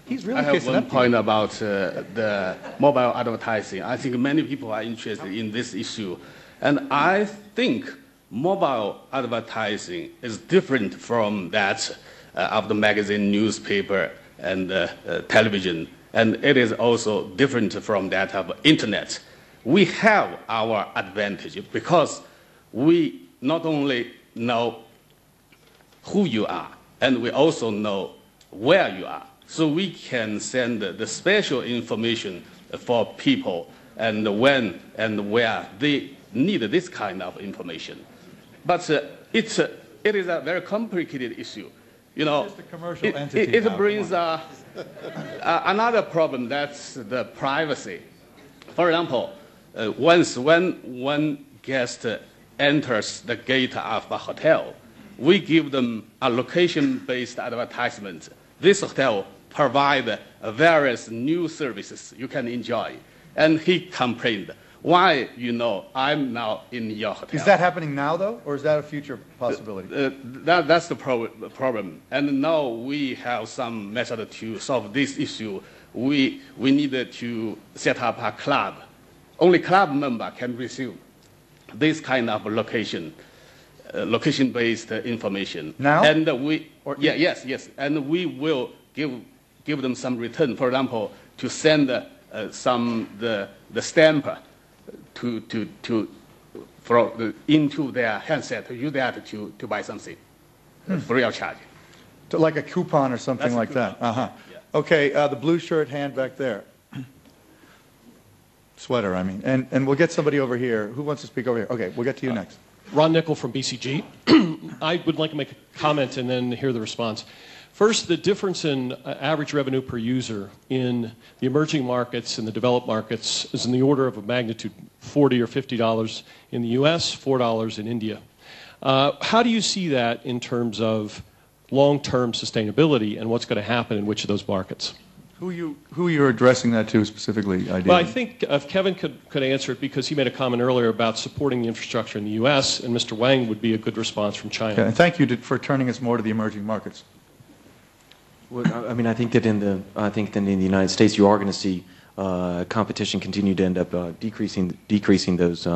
He's really I have one point about the mobile advertising. I think many people are interested in this issue. And I think mobile advertising is different from that of the magazine, newspaper, and television. And it is also different from that of internet. We have our advantage because we not only know who you are, and we also know where you are. So we can send the special information for people and when and where they need this kind of information. But it is a very complicated issue. You know, Just a commercial entity it brings another problem, that's the privacy. For example, once when one guest enters the gate of a hotel, we give them a location-based advertisement. This hotel provides various new services you can enjoy. And he complained, why, I'm now in your hotel. Is that happening now, though, or is that a future possibility? That's the problem. And now we have some method to solve this issue. We needed to set up a club. Only club member can receive this kind of location-based information. Now? And yes. And we will give them some return. For example, to send the stamp into their handset to use that to buy something free of charge. Like a coupon or something like that. Uh-huh. Yeah. Okay, the blue shirt hand back there. Sweater, I mean. And we'll get somebody over here. Who wants to speak over here? Okay, we'll get to you next. Ron Nickel from BCG. I would like to make a comment and then hear the response. First, the difference in average revenue per user in the emerging markets and the developed markets is in the order of a magnitude $40 or $50 in the U.S., $4 in India. How do you see that in terms of long-term sustainability and what's going to happen in which of those markets? Who you're addressing that to specifically, ideally? Well, I think if Kevin could answer it because he made a comment earlier about supporting the infrastructure in the U.S., and Mr. Wang would be a good response from China. Okay, and thank you for turning us more to the emerging markets. Well, I mean, I think that in the United States, you are going to see competition continue to end up decreasing those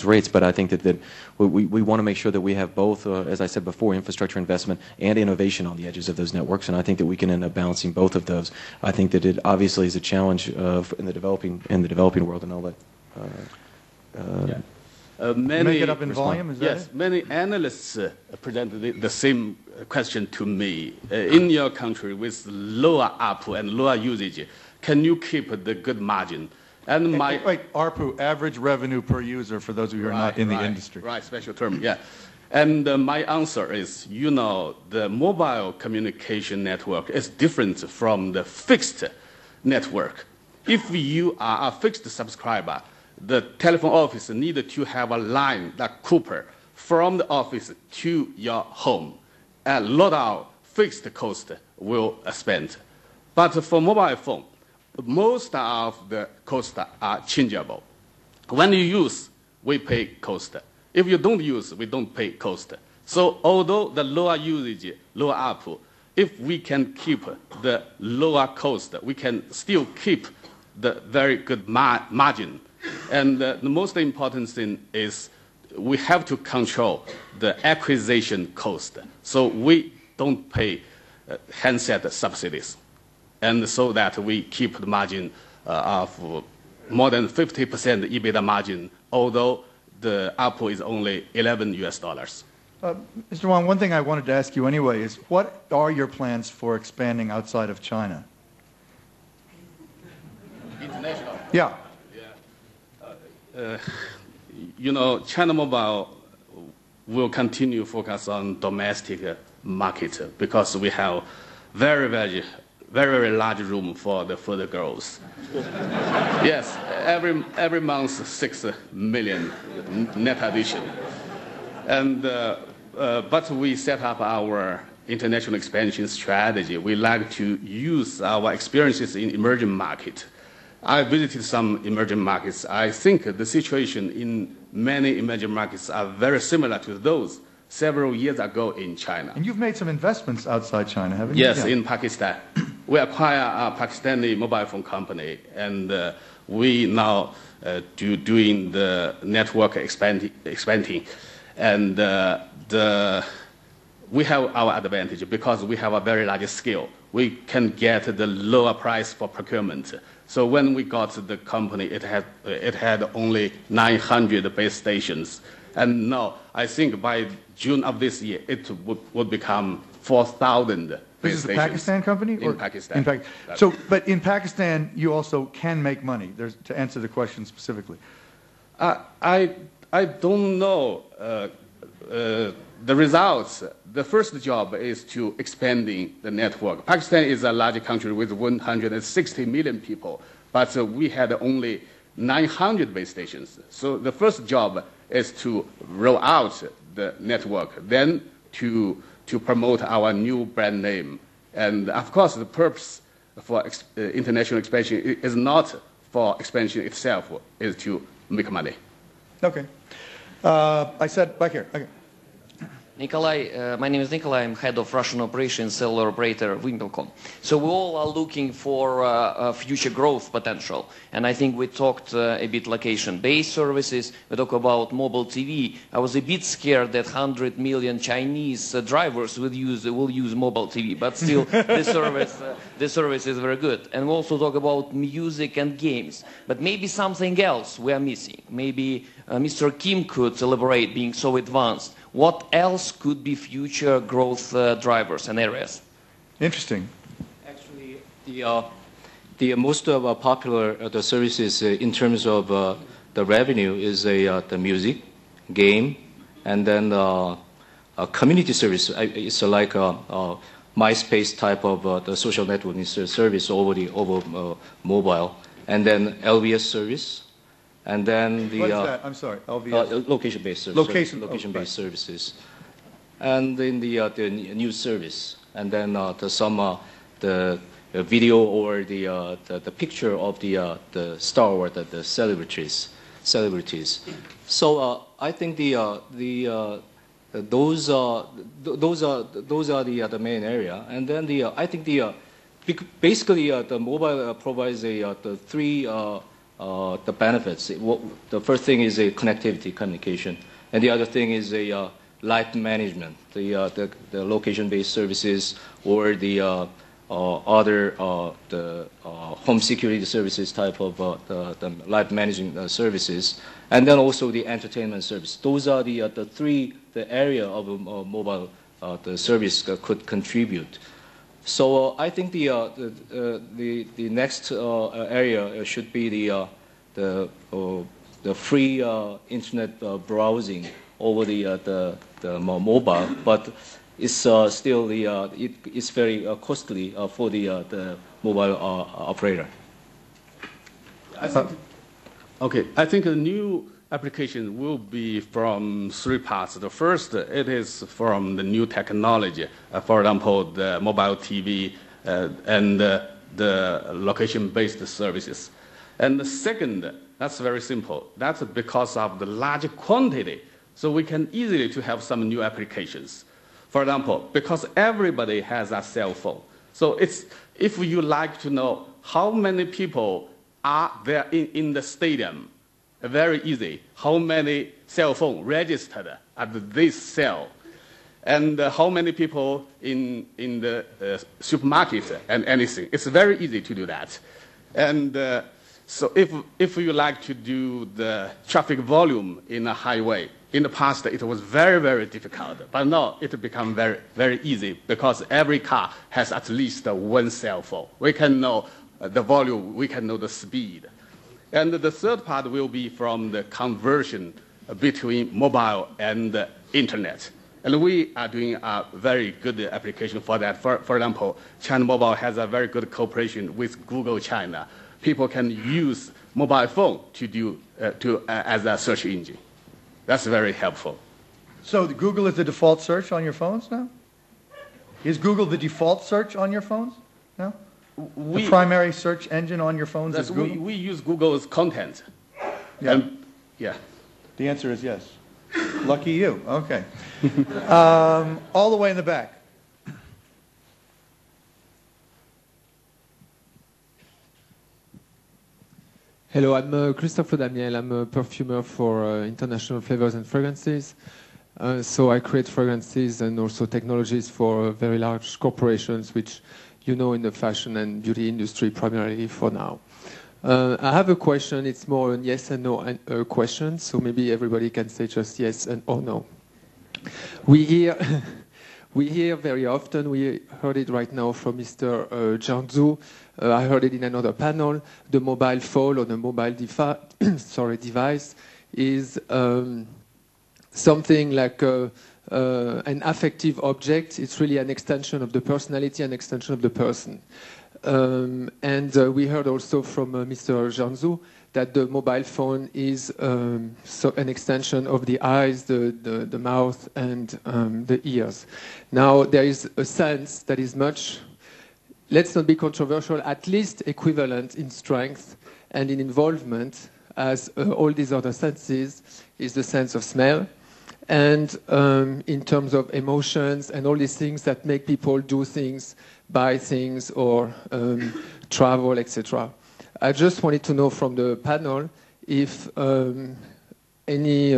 rates. But I think that we want to make sure that we have both, as I said before, infrastructure investment and innovation on the edges of those networks. And I think that we can end up balancing both of those. I think that it obviously is a challenge in the developing world, and I'll let. Make it up in volume, is that yes, it? many analysts presented the same question to me. In your country, with lower ARPU and lower usage, can you keep the good margin? And wait, ARPU, average revenue per user, for those of you who are not in the industry. Right, special term, yeah. And my answer is, the mobile communication network is different from the fixed network. If you are a fixed subscriber, the telephone office needs to have a line like Cooper from the office to your home. A lot of fixed cost will spend. But for mobile phone, most of the costs are changeable. When you use, we pay cost. If you don't use, we don't pay cost. So although the lower usage, lower ARPU, if we can keep the lower cost, we can still keep the very good margin. And the most important thing is we have to control the acquisition cost. So we don't pay handset subsidies. And so that we keep the margin of more than 50% EBITDA margin, although the ARPU is only $11 US. Mr. Wang, one thing I wanted to ask you anyway is, what are your plans for expanding outside of China? International? Yeah. China Mobile will continue to focus on domestic market because we have very, very, very, very large room for the further growth. Yes, every month 6 million net addition, and but we set up our international expansion strategy. We like to use our experiences in emerging market. I visited some emerging markets. I think the situation in many emerging markets are very similar to those several years ago in China. And you've made some investments outside China, haven't you? Yes, in Pakistan. We acquired a Pakistani mobile phone company, and we now doing the network expanding. And we have our advantage because we have a very large scale. We can get the lower price for procurement. So when we got the company, it had only 900 base stations. And now, I think by June of this year, it would become 4,000 This base is a stations. Pakistan company? In Pakistan. But in Pakistan, you also can make money, to answer the question specifically. I don't know the results. The first job is to expanding the network. Pakistan is a large country with 160 million people, but we had only 900 base stations. So the first job is to roll out the network, then to promote our new brand name. And of course, the purpose for international expansion is not for expansion itself, is to make money. Okay. I said back here. Okay. Nikolai, my name is Nikolai. I'm head of Russian operations cellular operator Telecom. So we all are looking for future growth potential. And I think we talked a bit location-based services. We talk about mobile TV. I was a bit scared that 100 million Chinese drivers will use mobile TV. But still, the service is very good. And we also talk about music and games. But maybe something else we are missing. Maybe Mr. Kim could elaborate, being so advanced. What else could be future growth drivers and areas? Interesting. Actually, the most popular the services in terms of the revenue is the music, game, and then a community service. It's like a MySpace type of the social networking service over mobile, and then LBS service. And then what is that? I'm sorry, LVS? Location-based services. Location-based services. And then the news service. And then the video or the picture of the star or the celebrities. So I think those are the main area. And then I think basically the mobile provides the three. The benefits. The first thing is a connectivity, communication, and the other thing is a life management, the location-based services or the other the home security services type of the life management services, and then also the entertainment service. Those are the area of mobile the service could contribute. So I think the next area should be the free internet browsing over the mobile, but it's still it's very costly for the mobile operator. I think a new application will be from three parts. The first, it is from the new technology. For example, the mobile TV and the location-based services. And the second, that's very simple. That's because of the large quantity. So we can easily to have some new applications. For example, because everybody has a cell phone. So if you like to know how many people are there in the stadium, very easy. How many cell phones registered at this cell, and how many people in the supermarket and anything. It's very easy to do that. And so if you like to do the traffic volume in a highway, in the past it was very, very difficult. But now it become very, very easy because every car has at least one cell phone. We can know the volume, we can know the speed. And the third part will be from the conversion between mobile and internet. And we are doing a very good application for that. For example, China Mobile has a very good cooperation with Google China. People can use mobile phone to do as a search engine. That's very helpful. So Google is the default search on your phones now? Is Google the default search on your phones now? The primary search engine on your phones is Google? We use Google's content. Yeah. Yeah. The answer is yes. Lucky you. Okay. All the way in the back. Hello, I'm Christopher Damiel. I'm a perfumer for international flavors and fragrances. So I create fragrances and also technologies for very large corporations, which you know in the fashion and beauty industry primarily for now. I have a question. It's more a yes and no question, so maybe everybody can say just yes and or no. We We hear very often, we heard it right now from Mr. Jianzhou, I heard it in another panel, the mobile phone or the mobile device is something like an affective object. It's really an extension of the personality, an extension of the person. We heard also from Mr. Jianzhou that the mobile phone is an extension of the eyes, the mouth, and the ears. Now, there is a sense that is much, let's not be controversial, at least equivalent in strength and in involvement as all these other senses is the sense of smell. And in terms of emotions and all these things that make people do things, buy things, or travel, etc. I just wanted to know from the panel if any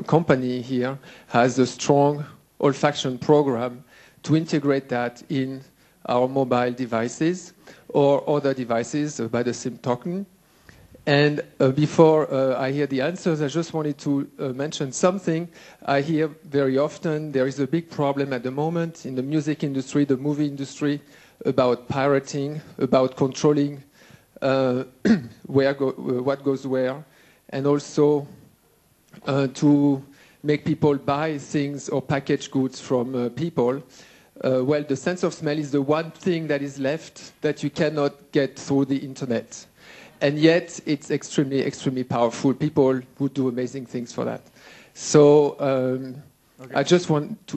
company here has a strong olfaction program to integrate that in our mobile devices or other devices by the same token. And before I hear the answers, I just wanted to mention something. I hear very often there is a big problem at the moment in the music industry, the movie industry, about pirating, about controlling what goes where, and also to make people buy things or package goods from people. Well, the sense of smell is the one thing that is left that you cannot get through the internet. And yet, it's extremely, extremely powerful. People would do amazing things for that. So okay.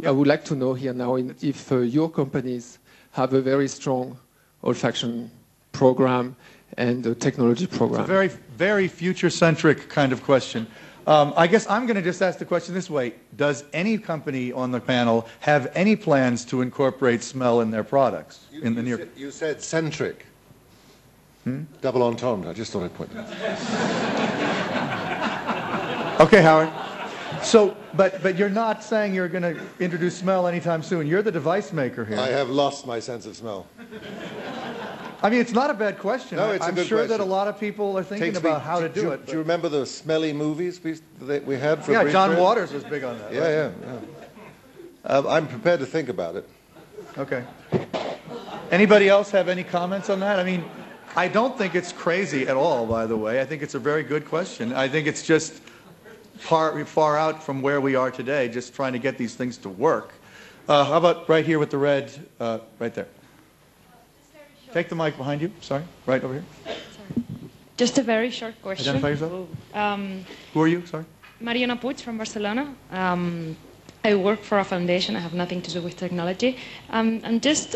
I would like to know here now if your companies have a very strong olfaction program and a technology program. It's a very, very future-centric kind of question. I guess I'm going to just ask the question this way. Does any company on the panel have any plans to incorporate smell in their products in the near? You said centric. Double entendre. I just thought I'd point that out. Okay, Howard. So, but you're not saying you're going to introduce smell anytime soon. You're the device maker here. I have lost my sense of smell. I mean, it's not a bad question. No, it's a good I'm sure question. that a lot of people are thinking about how to do it. Do you remember the smelly movies we had? For yeah, John period? Waters was big on that. Yeah, right? yeah. I'm prepared to think about it. Okay. Anybody else have any comments on that? I mean, I don't think it's crazy at all, by the way. I think it's a very good question. I think it's just far out from where we are today, just trying to get these things to work. How about right here with the red, right there? Take the mic behind you. Sorry, right over here. Just a very short question. Identify yourself. Who are you? Sorry. Mariana Puig from Barcelona. I work for a foundation. I have nothing to do with technology. I'm just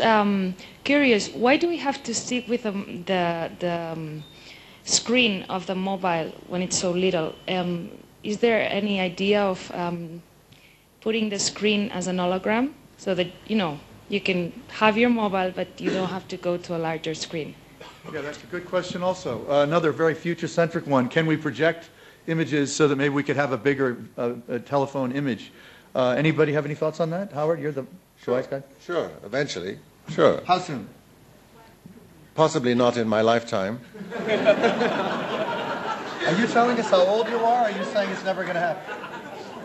curious, why do we have to stick with the screen of the mobile when it's so little? Is there any idea of putting the screen as an hologram so that, you can have your mobile, but you don't have to go to a larger screen? Yeah, that's a good question also. Another very future-centric one. Can we project images so that maybe we could have a bigger telephone image? Anybody have any thoughts on that? Howard, you're the device guy? Sure, eventually. Sure. How soon? Possibly not in my lifetime. Are you telling us how old you are, or are you saying it's never going to happen?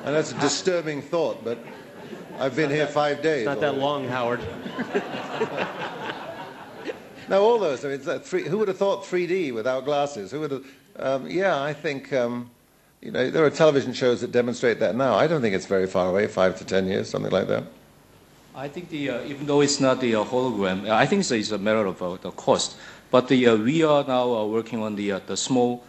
And that's a disturbing thought, but I've been here 5 days. It's not that long, Howard. No, all those. I mean, who would have thought 3D without glasses? Who would have? Yeah, I think there are television shows that demonstrate that now. I don't think it's very far away, 5 to 10 years, something like that. I think even though it's not the hologram, I think it's a matter of the cost. But we are now working on the small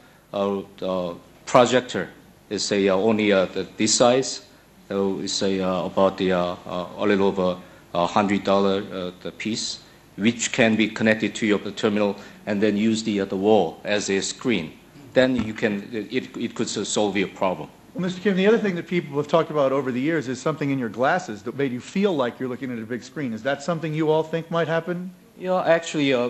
projector. It's only this size. So it's about a little over $100 the piece, which can be connected to your terminal and then use the wall as a screen. Then you can it could solve your problem. Well, Mr. Kim, the other thing that people have talked about over the years is something in your glasses that made you feel like you're looking at a big screen. Is that something you all think might happen? Yeah, actually, our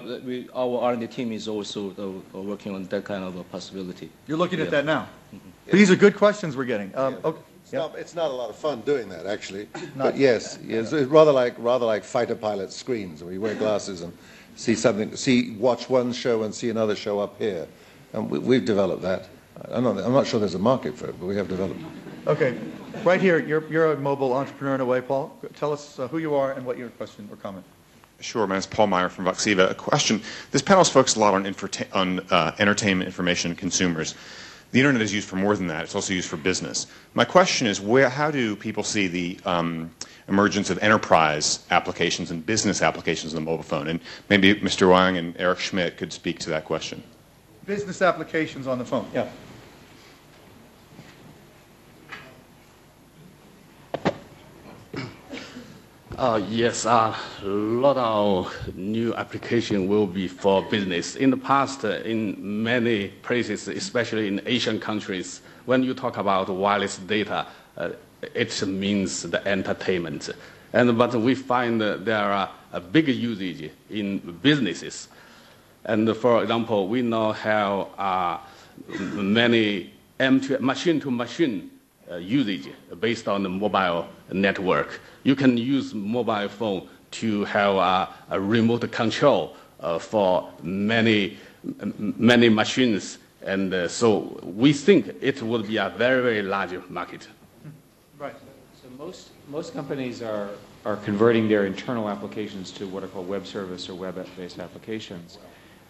R&D team is also working on that kind of a possibility. You're looking at that now? Mm-hmm. These are good questions we're getting. Okay. It's not a lot of fun doing that, actually. But yes, it's rather like fighter pilot screens, where you wear glasses and watch one show and see another show up here. And we've developed that. I'm not sure there's a market for it, but we have developed it. Okay. Right here, you're a mobile entrepreneur in a way, Paul. Tell us who you are and what your question or comment. Sure, my name is Paul Meyer from Voxiva. A question. This panel is focused a lot on entertainment, information, and consumers. The Internet is used for more than that. It's also used for business. My question is, how do people see the emergence of enterprise applications and business applications on the mobile phone? And maybe Mr. Wang and Eric Schmidt could speak to that question. Business applications on the phone, yeah. Yes, a lot of new application will be for business. In the past, in many places, especially in Asian countries, when you talk about wireless data, it means the entertainment. But we find there are a big usage in businesses. And for example, we now have many machine-to-machine usage based on the mobile network. You can use mobile phone to have a remote control for many machines, and so we think it will be a very, very large market. Right. So most companies are converting their internal applications to what are called web service or web-based applications,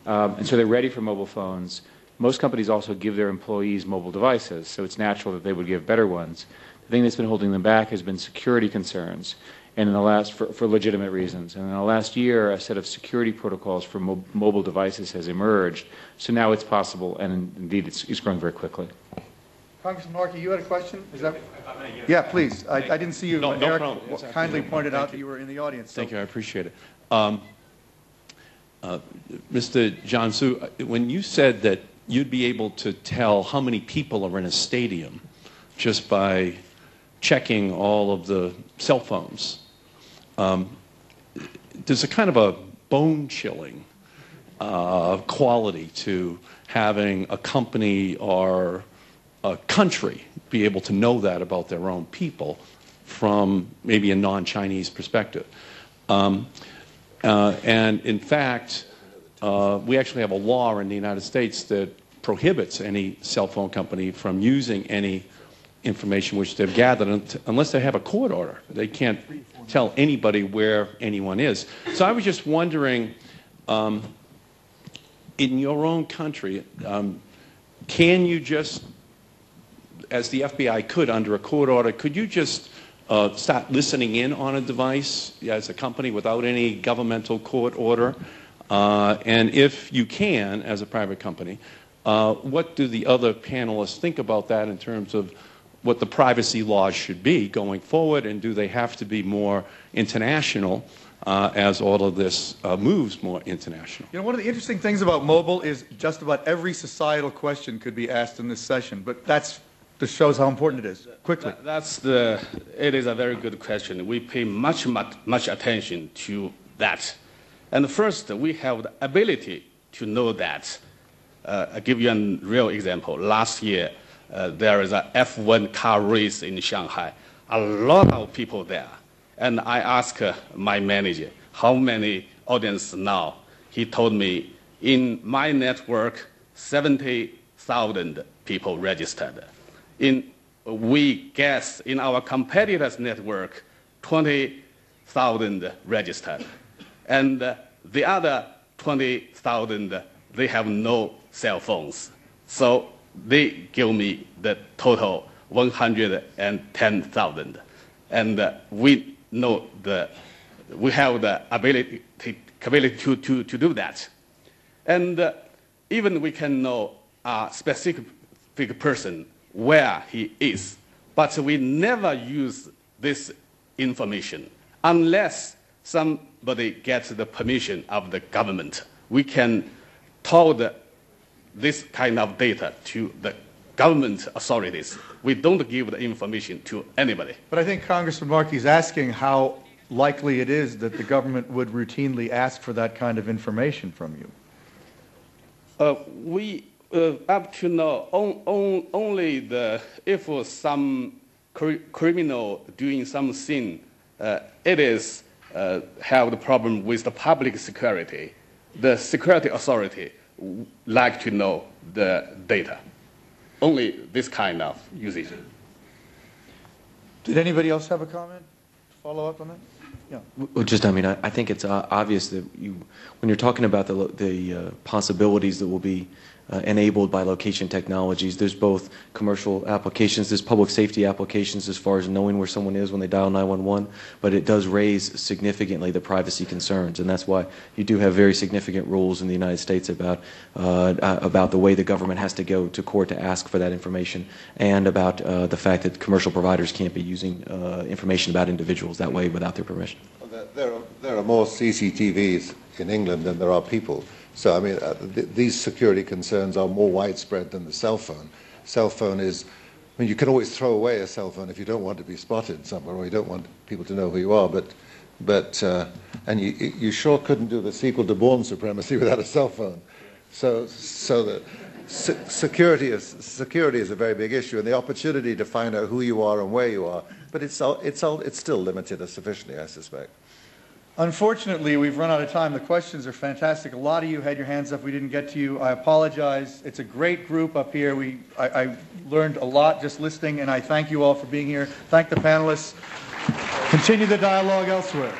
and so they're ready for mobile phones. Most companies also give their employees mobile devices, so it's natural that they would give better ones. The thing that's been holding them back has been security concerns, and for legitimate reasons. And in the last year, a set of security protocols for mobile devices has emerged. So now it's possible, and indeed it's growing very quickly. Congressman Markey, you had a question? Is that? Yeah, please. I didn't see you. No Eric problem. kindly pointed out that you were in the audience. Thank you. I appreciate it. Mr. Jianzhou, when you said that you'd be able to tell how many people are in a stadium just by checking all of the cell phones, there's a kind of a bone-chilling quality to having a company or a country be able to know that about their own people from maybe a non-Chinese perspective. And in fact, we actually have a law in the United States that prohibits any cell phone company from using any information which they've gathered unless they have a court order. They can't tell anybody where anyone is. So I was just wondering, in your own country, can you just, as the FBI could under a court order, could you just start listening in on a device as a company without any governmental court order? And if you can, as a private company, what do the other panelists think about that in terms of what the privacy laws should be going forward, and do they have to be more international as all of this moves more international? You know, one of the interesting things about mobile is just about every societal question could be asked in this session, but this shows how important it is. Quickly. It is a very good question. We pay much attention to that. And first, we have the ability to know that. I'll give you a real example. Last year, there is a F1 car race in Shanghai. A lot of people there. And I asked my manager, how many audience now? He told me, in my network, 70,000 people registered. We guess in our competitors' network, 20,000 registered. And the other 20,000, they have no cell phones. So they give me the total 110,000. And we know we have the ability to do that. And even we can know a specific person where he is. But we never use this information unless somebody gets the permission of the government. We can tell this kind of data to the government authorities. We don't give the information to anybody. But I think Congressman Markey is asking how likely it is that the government would routinely ask for that kind of information from you. We up to now only if some criminal doing something, it is have the problem with the public security. The security authority like to know the data. Only this kind of usage. Did anybody else have a comment? Follow up on that? Yeah. Well, just, I mean, I think it's obvious that when you're talking about the possibilities that will be enabled by location technologies, there's both commercial applications, there's public safety applications as far as knowing where someone is when they dial 911, but it does raise significantly the privacy concerns, and that's why you do have very significant rules in the United States about the way the government has to go to court to ask for that information, and about the fact that commercial providers can't be using information about individuals that way without their permission. There are more CCTVs in England than there are people. So, I mean, these security concerns are more widespread than the cell phone. Cell phone is, I mean, you can always throw away a cell phone if you don't want to be spotted somewhere or you don't want people to know who you are, and you sure couldn't do the sequel to Bourne Supremacy without a cell phone. So the security is a very big issue, and the opportunity to find out who you are and where you are, but it's still limited sufficiently, I suspect. Unfortunately, we've run out of time. The questions are fantastic. A lot of you had your hands up. We didn't get to you. I apologize. It's a great group up here. I learned a lot just listening, and I thank you all for being here. Thank the panelists. Continue the dialogue elsewhere.